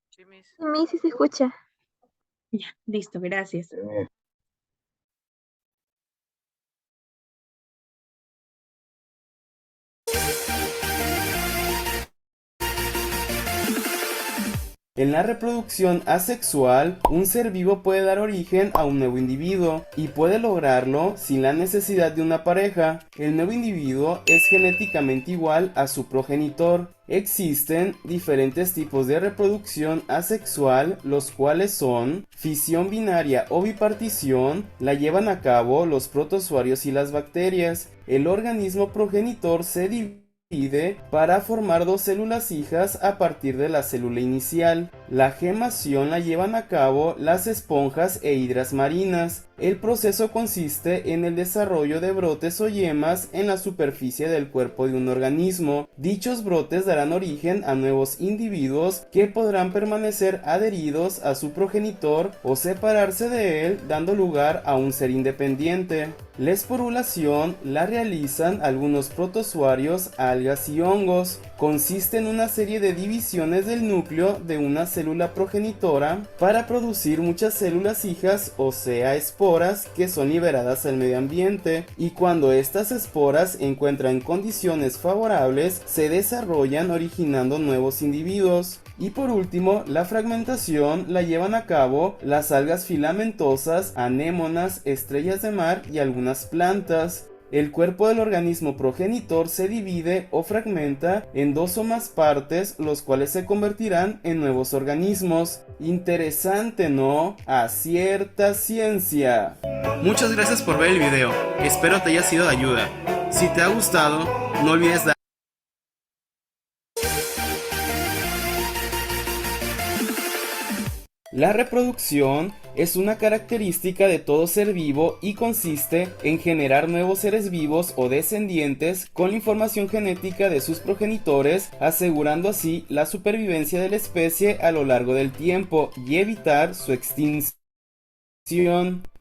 Sí, Miss. Sí, sí se escucha. Ya, listo, gracias. En la reproducción asexual, un ser vivo puede dar origen a un nuevo individuo y puede lograrlo sin la necesidad de una pareja. El nuevo individuo es genéticamente igual a su progenitor. Existen diferentes tipos de reproducción asexual, los cuales son fisión binaria o bipartición, la llevan a cabo los protozoarios y las bacterias. El organismo progenitor se divide para formar dos células hijas a partir de la célula inicial. La gemación la llevan a cabo las esponjas e hidras marinas. El proceso consiste en el desarrollo de brotes o yemas en la superficie del cuerpo de un organismo. Dichos brotes darán origen a nuevos individuos que podrán permanecer adheridos a su progenitor o separarse de él, dando lugar a un ser independiente. La esporulación la realizan algunos protozoarios, algas y hongos. Consiste en una serie de divisiones del núcleo de una célula progenitora para producir muchas células hijas, o sea, esporas, que son liberadas al medio ambiente, y cuando estas esporas encuentran condiciones favorables, se desarrollan originando nuevos individuos. Y por último, la fragmentación la llevan a cabo las algas filamentosas, anémonas, estrellas de mar y algunas plantas. El cuerpo del organismo progenitor se divide o fragmenta en dos o más partes, los cuales se convertirán en nuevos organismos. Interesante, ¿no? A cierta ciencia. Muchas gracias por ver el video. Espero te haya sido de ayuda. Si te ha gustado, no olvides dar. La reproducción es una característica de todo ser vivo y consiste en generar nuevos seres vivos o descendientes con la información genética de sus progenitores, asegurando así la supervivencia de la especie a lo largo del tiempo y evitar su extinción.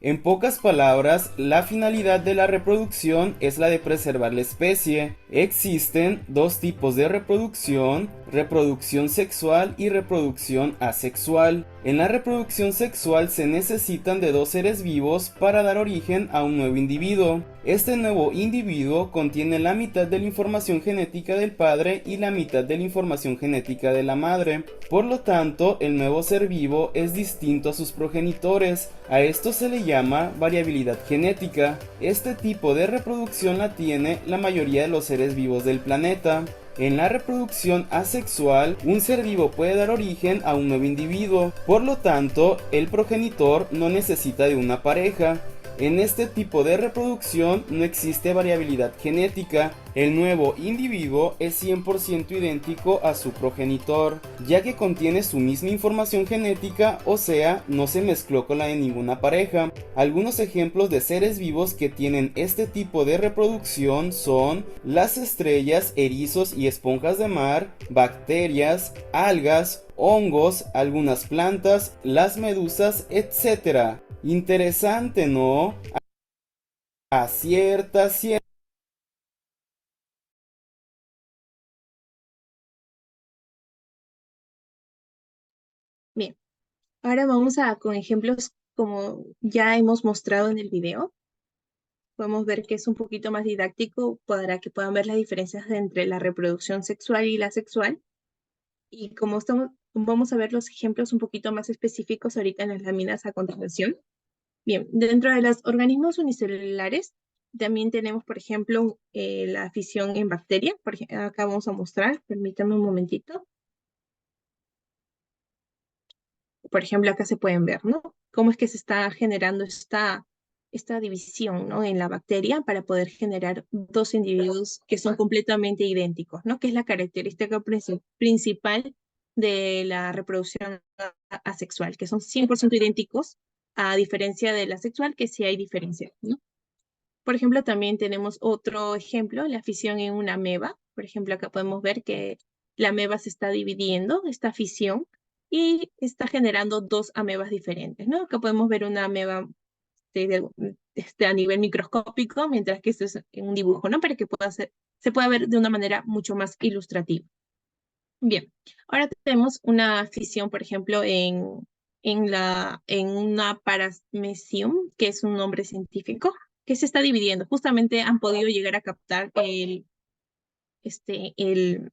En pocas palabras, la finalidad de la reproducción es la de preservar la especie. Existen dos tipos de reproducción: reproducción sexual y reproducción asexual. En la reproducción sexual se necesitan de dos seres vivos para dar origen a un nuevo individuo. Este nuevo individuo contiene la mitad de la información genética del padre y la mitad de la información genética de la madre. Por lo tanto, el nuevo ser vivo es distinto a sus progenitores. A esto se le llama variabilidad genética. Este tipo de reproducción la tiene la mayoría de los seres vivos del planeta. En la reproducción asexual, un ser vivo puede dar origen a un nuevo individuo. Por lo tanto, el progenitor no necesita de una pareja. En este tipo de reproducción no existe variabilidad genética, el nuevo individuo es 100% idéntico a su progenitor, ya que contiene su misma información genética, o sea, no se mezcló con la de ninguna pareja. Algunos ejemplos de seres vivos que tienen este tipo de reproducción son las estrellas, erizos y esponjas de mar, bacterias, algas, hongos, algunas plantas, las medusas, etc. Interesante, ¿no? Acierta, cierta. Bien, ahora vamos con ejemplos como ya hemos mostrado en el video. Podemos ver que es un poquito más didáctico para que puedan ver las diferencias entre la reproducción sexual y la sexual. Y como vamos a ver los ejemplos un poquito más específicos ahorita en las láminas a continuación. Bien, dentro de los organismos unicelulares también tenemos, por ejemplo, la fisión en bacteria. Acá vamos a mostrar, permítanme un momentito. Por ejemplo, acá se pueden ver, ¿no? Cómo es que se está generando esta división, ¿no? En la bacteria para poder generar dos individuos que son completamente idénticos, ¿no? Que es la característica principal de la reproducción asexual, que son 100% idénticos, a diferencia de la sexual, que sí hay diferencia, ¿no? Por ejemplo, también tenemos otro ejemplo, la fisión en una ameba. Por ejemplo, acá podemos ver que la ameba se está dividiendo, esta fisión, y está generando dos amebas diferentes, ¿no? Acá podemos ver una ameba a nivel microscópico, mientras que esto es un dibujo, ¿no? Para que se pueda ver de una manera mucho más ilustrativa. Bien, ahora tenemos una fisión, por ejemplo, en una Paramecium, que es un nombre científico, que se está dividiendo. Justamente han podido llegar a captar el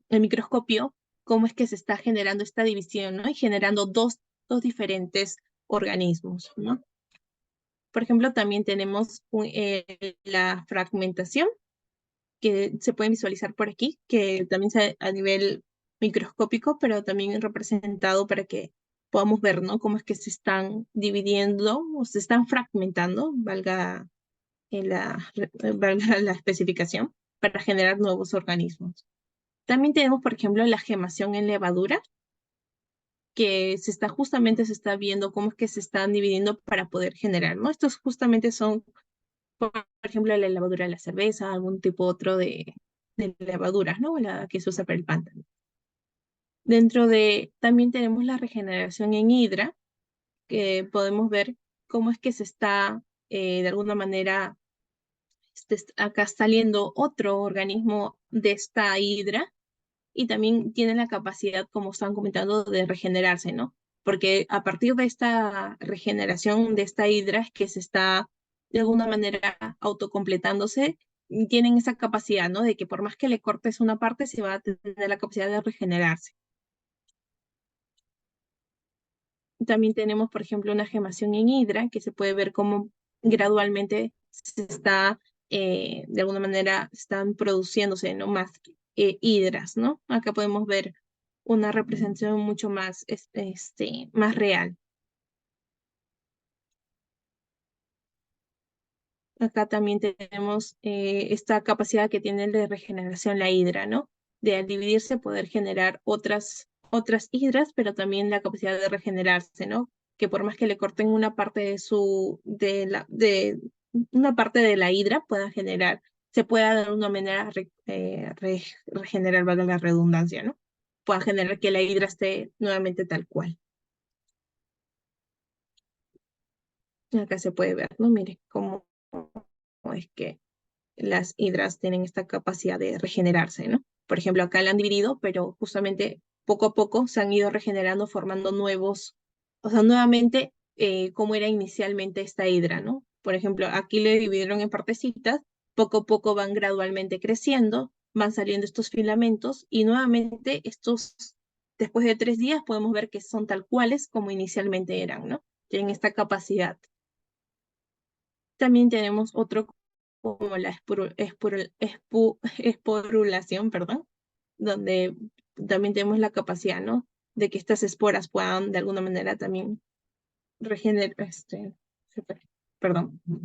microscopio, cómo es que se está generando esta división, ¿no? Y generando dos diferentes organismos, ¿no? Por ejemplo, también tenemos la fragmentación, que se puede visualizar por aquí, que también a nivel microscópico, pero también representado para que podamos ver, ¿no? Cómo es que se están dividiendo o se están fragmentando, valga la especificación, para generar nuevos organismos. También tenemos, por ejemplo, la gemación en levadura, que se está viendo cómo es que se están dividiendo para poder generar, ¿no? Estos justamente son, por ejemplo, la levadura de la cerveza, algún tipo otro de levaduras, ¿no? La que se usa para el pan. También tenemos la regeneración en hidra, que podemos ver cómo es que se está, de alguna manera, acá saliendo otro organismo de esta hidra, y también tiene la capacidad, como estaban comentando, de regenerarse, ¿no? Porque a partir de esta regeneración de esta hidra es que se está de alguna manera autocompletándose, y tienen esa capacidad, ¿no? De que por más que le cortes una parte, se va a tener la capacidad de regenerarse. También tenemos, por ejemplo, una gemación en hidra, que se puede ver cómo gradualmente se está, de alguna manera, están produciéndose, ¿no? Más hidras, ¿no? Acá podemos ver una representación mucho más, más real. Acá también tenemos esta capacidad que tiene de regeneración la hidra, ¿no? De al dividirse poder generar otras hidras, pero también la capacidad de regenerarse, ¿no? Que por más que le corten una parte una parte de la hidra, se pueda de alguna manera regenerar, valga la redundancia, ¿no? Pueda generar que la hidra esté nuevamente tal cual. Acá se puede ver, ¿no? Mire cómo es que las hidras tienen esta capacidad de regenerarse, ¿no? Por ejemplo, acá la han dividido, pero justamente poco a poco se han ido regenerando, formando nuevos, o sea, nuevamente, como era inicialmente esta hidra, ¿no? Por ejemplo, aquí le dividieron en partecitas, poco a poco van gradualmente creciendo, van saliendo estos filamentos, y nuevamente después de 3 días, podemos ver que son tal cuales como inicialmente eran, ¿no? Tienen esta capacidad. También tenemos otro como la esporulación, perdón, donde también tenemos la capacidad, ¿no? De que estas esporas puedan de alguna manera también regenerar,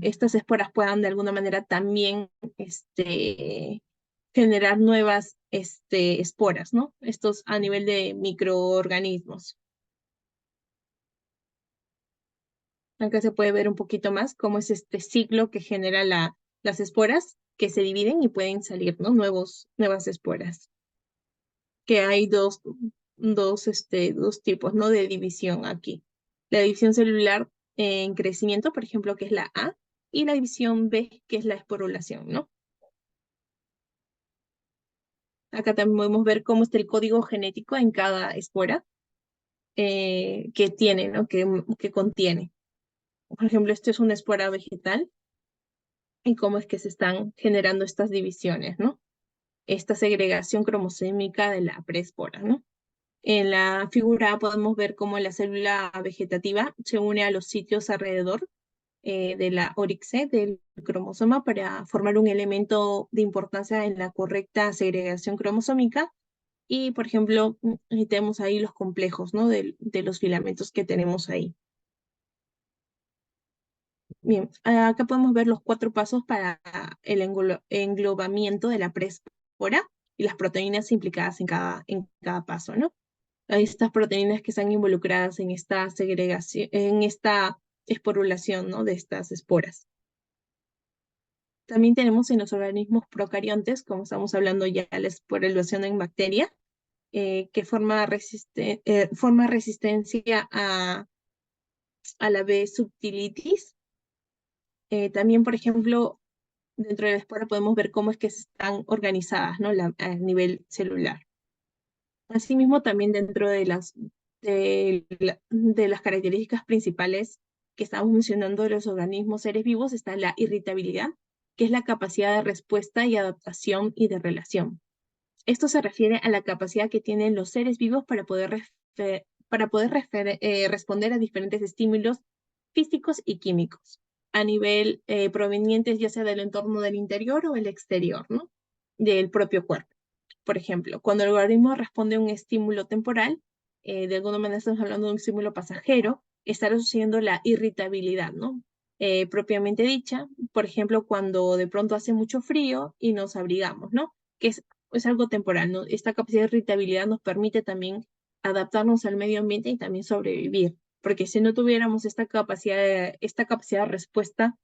estas esporas puedan de alguna manera también generar nuevas esporas, ¿no? Estos a nivel de microorganismos. Acá se puede ver un poquito más cómo es este ciclo que genera las esporas que se dividen y pueden salir, ¿no? Nuevas esporas. Que hay dos tipos, ¿no? De división aquí. La división celular en crecimiento, por ejemplo, que es la A, y la división B, que es la esporulación, ¿no? Acá también podemos ver cómo está el código genético en cada espora que tiene, ¿no? Que contiene. Por ejemplo, esto es una espora vegetal y cómo es que se están generando estas divisiones, ¿no? Esta segregación cromosómica de la preespora, ¿no? En la figura A podemos ver cómo la célula vegetativa se une a los sitios alrededor de la órice del cromosoma para formar un elemento de importancia en la correcta segregación cromosómica. Y, por ejemplo, tenemos ahí los complejos, ¿no? De los filamentos que tenemos ahí. Bien, acá podemos ver los 4 pasos para el englobamiento de la preespora y las proteínas implicadas en cada paso, ¿no? Hay estas proteínas que están involucradas en esta segregación, en esta esporulación, ¿no? De estas esporas. También tenemos en los organismos procariontes, como estamos hablando ya de la esporulación en bacteria, que forma resistencia a la B subtilitis. También, por ejemplo, dentro de la espora podemos ver cómo es que están organizadas, ¿no? A nivel celular. Asimismo, también dentro de las características principales que estamos mencionando de los organismos seres vivos está la irritabilidad, que es la capacidad de respuesta y adaptación y de relación. Esto se refiere a la capacidad que tienen los seres vivos para poder responder a diferentes estímulos físicos y químicos, a nivel provenientes ya sea del entorno del interior o el exterior, ¿no? Del propio cuerpo. Por ejemplo, cuando el organismo responde a un estímulo temporal, de alguna manera estamos hablando de un estímulo pasajero, estará sucediendo la irritabilidad, ¿no? Propiamente dicha, por ejemplo, cuando de pronto hace mucho frío y nos abrigamos, ¿no? Que es algo temporal, ¿no? Esta capacidad de irritabilidad nos permite también adaptarnos al medio ambiente y también sobrevivir, porque si no tuviéramos esta capacidad de respuesta,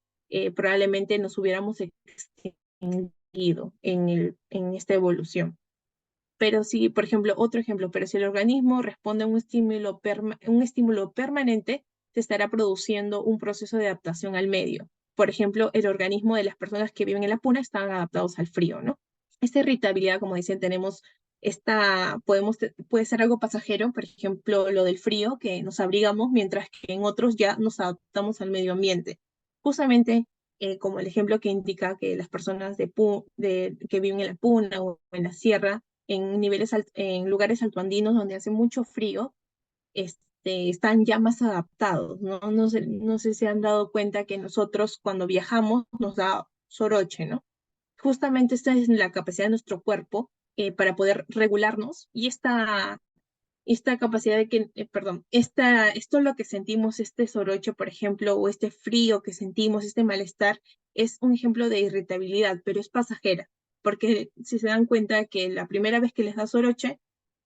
probablemente nos hubiéramos extinguido en esta evolución. Pero si, por ejemplo, otro ejemplo, pero si el organismo responde a un estímulo permanente, se estará produciendo un proceso de adaptación al medio. Por ejemplo, el organismo de las personas que viven en la puna están adaptados al frío, ¿no? Esta irritabilidad, como dicen, puede ser algo pasajero, por ejemplo, lo del frío, que nos abrigamos, mientras que en otros ya nos adaptamos al medio ambiente. Justamente como el ejemplo que indica que las personas que viven en la puna o en la sierra, en lugares altoandinos donde hace mucho frío, están ya más adaptados, ¿no? No sé si se han dado cuenta que nosotros cuando viajamos nos da soroche, ¿no? Justamente esta es la capacidad de nuestro cuerpo para poder regularnos y esta capacidad de que, esto lo que sentimos, este soroche, por ejemplo, o este frío que sentimos, este malestar, es un ejemplo de irritabilidad, pero es pasajera, porque si se dan cuenta que la primera vez que les da soroche,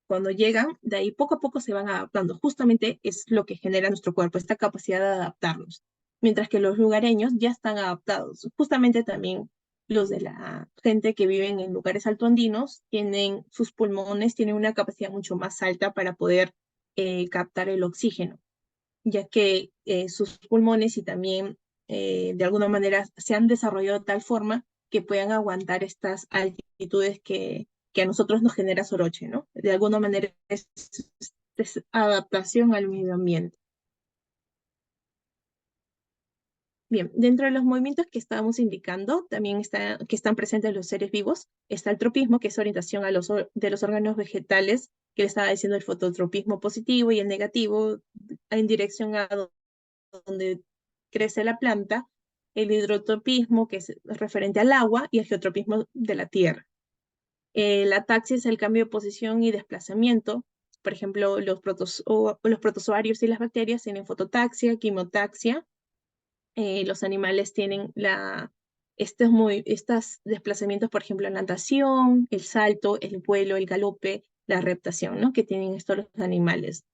cuando llegan, de ahí poco a poco se van adaptando. Justamente es lo que genera nuestro cuerpo, esta capacidad de adaptarnos. Mientras que los lugareños ya están adaptados. Justamente también los de la gente que viven en lugares altoandinos sus pulmones tienen una capacidad mucho más alta para poder captar el oxígeno, ya que sus pulmones y también de alguna manera se han desarrollado de tal forma que puedan aguantar estas altitudes que a nosotros nos genera soroche, ¿no? De alguna manera es adaptación al medio ambiente. Bien, dentro de los movimientos que estábamos indicando, también que están presentes los seres vivos, está el tropismo, que es orientación de los órganos vegetales, que le estaba diciendo el fototropismo positivo y el negativo, en dirección a donde crece la planta, el hidrotropismo, que es referente al agua, y el geotropismo de la tierra. La taxia es el cambio de posición y desplazamiento. Por ejemplo, los protozoarios y las bacterias tienen fototaxia, quimotaxia. Los animales tienen estos desplazamientos, por ejemplo, la natación, el salto, el vuelo, el galope, la reptación, ¿no? Que tienen estos los animales.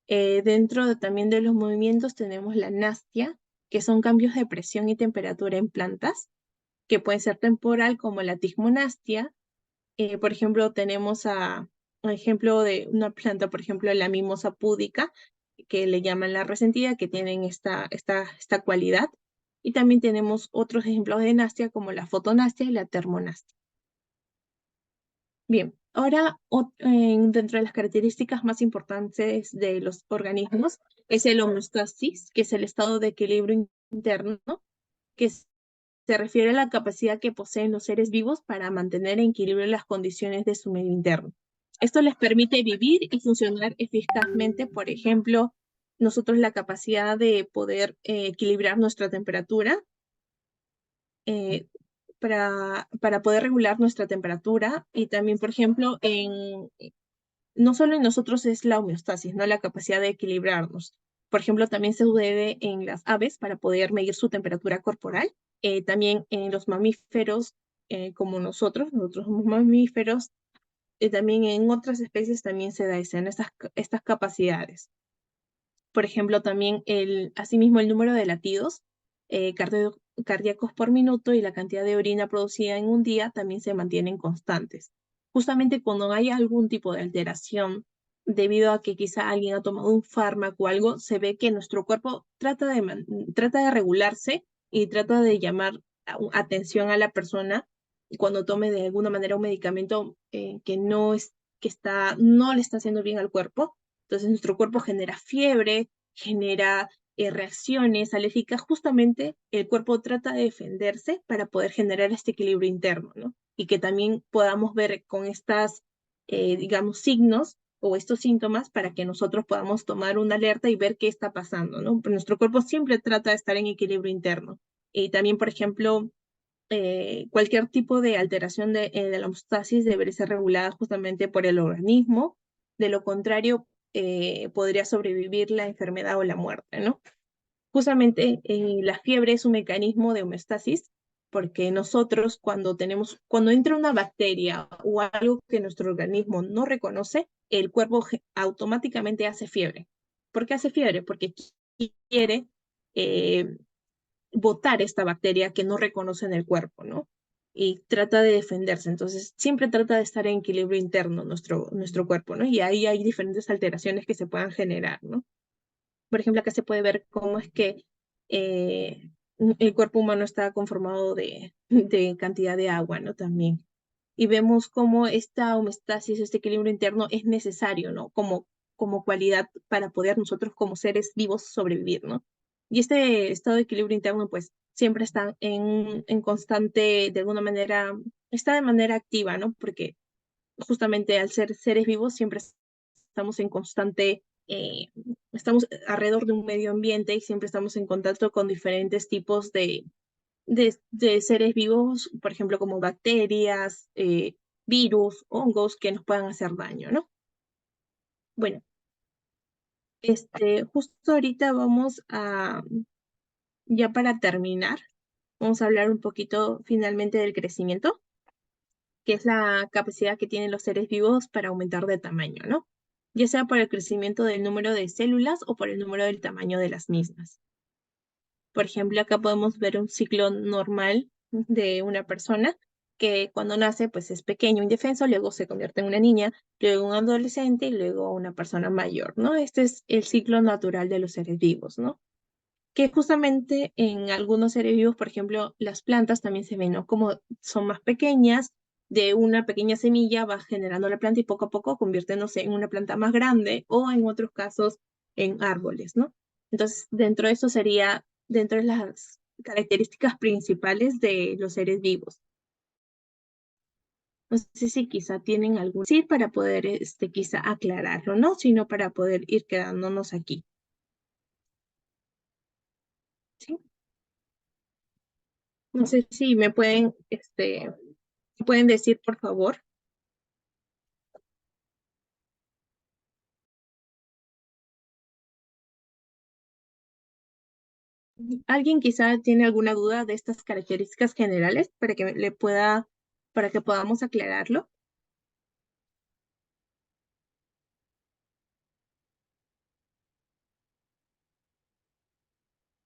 También de los movimientos tenemos la nastia, que son cambios de presión y temperatura en plantas, que pueden ser temporal, como la tismonastia. Por ejemplo, tenemos un ejemplo de una planta, por ejemplo, la mimosa púdica, que le llaman la resentida, que tienen esta cualidad. Y también tenemos otros ejemplos de nastia, como la fotonastia y la termonastia. Bien, ahora dentro de las características más importantes de los organismos es el homeostasis, que es el estado de equilibrio interno, que se refiere a la capacidad que poseen los seres vivos para mantener en equilibrio las condiciones de su medio interno. Esto les permite vivir y funcionar eficazmente. Por ejemplo, nosotros la capacidad de poder equilibrar nuestra temperatura, para poder regular nuestra temperatura, y también, por ejemplo, no solo en nosotros es la homeostasis, ¿no? La capacidad de equilibrarnos. Por ejemplo, también se sucede en las aves para poder medir su temperatura corporal. También en los mamíferos, como nosotros somos mamíferos, también en otras especies también se da estas capacidades. Por ejemplo, también asimismo el número de latidos cardíacos por minuto y la cantidad de orina producida en un día también se mantienen constantes. Justamente cuando hay algún tipo de alteración debido a que quizá alguien ha tomado un fármaco o algo, se ve que nuestro cuerpo trata de regularse y trata de llamar atención a la persona cuando tome de alguna manera un medicamento no le está haciendo bien al cuerpo. Entonces nuestro cuerpo genera fiebre, genera reacciones alérgicas. Justamente el cuerpo trata de defenderse para poder generar este equilibrio interno, ¿no? Y que también podamos ver con digamos, signos o estos síntomas para que nosotros podamos tomar una alerta y ver qué está pasando, ¿no? Pero nuestro cuerpo siempre trata de estar en equilibrio interno. Y también, por ejemplo, cualquier tipo de alteración de la homeostasis debería ser regulada justamente por el organismo. De lo contrario, podría sobrevivir la enfermedad o la muerte, ¿no? Justamente la fiebre es un mecanismo de homeostasis, porque nosotros cuando entra una bacteria o algo que nuestro organismo no reconoce, el cuerpo automáticamente hace fiebre. ¿Por qué hace fiebre? Porque quiere botar esta bacteria que no reconoce en el cuerpo, ¿no? Y trata de defenderse. Entonces, siempre trata de estar en equilibrio interno nuestro cuerpo, ¿no? Y ahí hay diferentes alteraciones que se puedan generar, ¿no? Por ejemplo, acá se puede ver cómo es que el cuerpo humano está conformado de cantidad de agua, ¿no? También. Y vemos cómo esta homeostasis, este equilibrio interno es necesario, ¿no? Como cualidad para poder nosotros como seres vivos sobrevivir, ¿no? Y este estado de equilibrio interno, pues, siempre está en constante, de alguna manera, está de manera activa, ¿no? Porque justamente al ser seres vivos siempre estamos en constante, estamos alrededor de un medio ambiente y siempre estamos en contacto con diferentes tipos de seres vivos, por ejemplo, como bacterias, virus, hongos que nos puedan hacer daño, ¿no? Bueno, justo ahorita ya para terminar, vamos a hablar un poquito finalmente del crecimiento, que es la capacidad que tienen los seres vivos para aumentar de tamaño, ¿no? Ya sea por el crecimiento del número de células o por el número del tamaño de las mismas. Por ejemplo, acá podemos ver un ciclo normal de una persona que cuando nace pues es pequeño, indefenso, luego se convierte en una niña, luego un adolescente y luego una persona mayor, ¿no? Este es el ciclo natural de los seres vivos, ¿no? Que justamente en algunos seres vivos, por ejemplo, las plantas también se ven, ¿no? Como son más pequeñas, de una pequeña semilla va generando la planta y poco a poco convirtiéndose en una planta más grande o en otros casos en árboles, ¿no? Entonces, dentro de las características principales de los seres vivos. No sé si quizá tienen algún sí para poder quizá aclararlo, ¿no? Sino para poder ir quedándonos aquí. ¿Sí? No sé si me pueden decir, por favor. ¿Alguien quizá tiene alguna duda de estas características generales para que podamos aclararlo?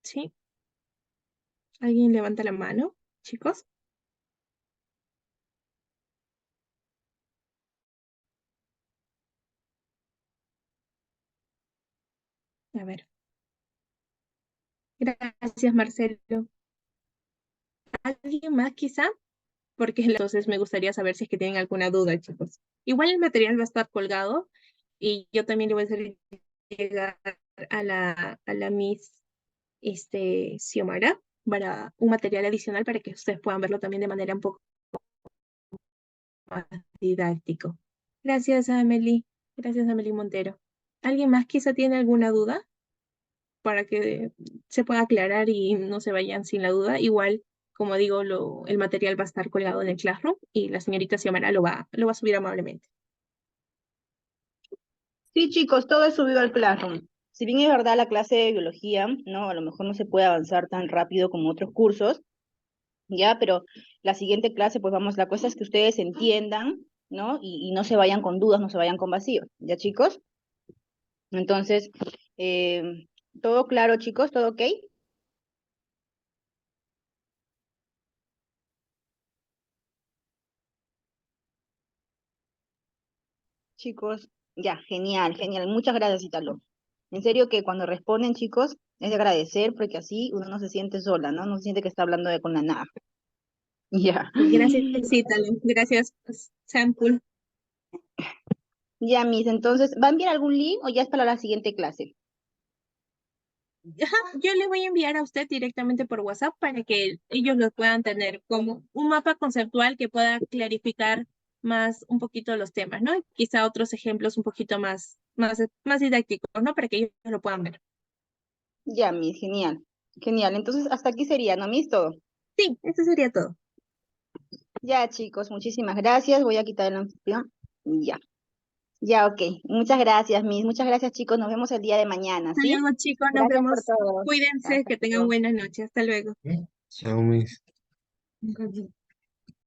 ¿Sí? ¿Alguien levanta la mano, chicos? A ver. Gracias, Marcelo. ¿Alguien más quizá? Porque entonces me gustaría saber si es que tienen alguna duda, chicos. Igual el material va a estar colgado y yo también le voy a hacer llegar a la Miss Xiomara para un material adicional para que ustedes puedan verlo también de manera un poco más didáctico. Gracias, Amelie. Gracias, Amelie Montero. ¿Alguien más quizá tiene alguna duda para que se pueda aclarar y no se vayan sin la duda? Igual, como digo, el material va a estar colgado en el Classroom y la señorita Xiomara lo va a subir amablemente. Sí, chicos, todo es subido al Classroom. Si bien es verdad la clase de biología, ¿no? A lo mejor no se puede avanzar tan rápido como otros cursos, ya, pero la siguiente clase, pues vamos, la cosa es que ustedes entiendan, ¿no? Y no se vayan con dudas, no se vayan con vacíos, ¿ya, chicos? Entonces, ¿todo claro, chicos? ¿Todo ok? Chicos, ya, genial, genial. Muchas gracias, Italo. En serio que cuando responden, chicos, es de agradecer porque así uno no se siente sola, ¿no? No se siente que está hablando con la nada. Ya. Gracias, Ítalo. Gracias, Sample. Ya, Miss, entonces, ¿va a enviar algún link o ya es para la siguiente clase? Ajá, yo le voy a enviar a usted directamente por WhatsApp para que ellos lo puedan tener como un mapa conceptual que pueda clarificar más un poquito los temas, ¿no? Y quizá otros ejemplos un poquito más didácticos, ¿no? Para que ellos lo puedan ver. Ya, Miss, genial. Genial. Entonces, hasta aquí sería, ¿no, Miss? Todo. Sí, eso sería todo. Ya, chicos, muchísimas gracias. Voy a quitar el anfitrión. Ya. Ya, ok. Muchas gracias, Miss. Muchas gracias, chicos. Nos vemos el día de mañana, Hasta ¿sí? luego, chicos, nos Gracias por vemos. todo. Cuídense, Hasta que tengan luego. buenas noches. Hasta luego. Chao, Miss.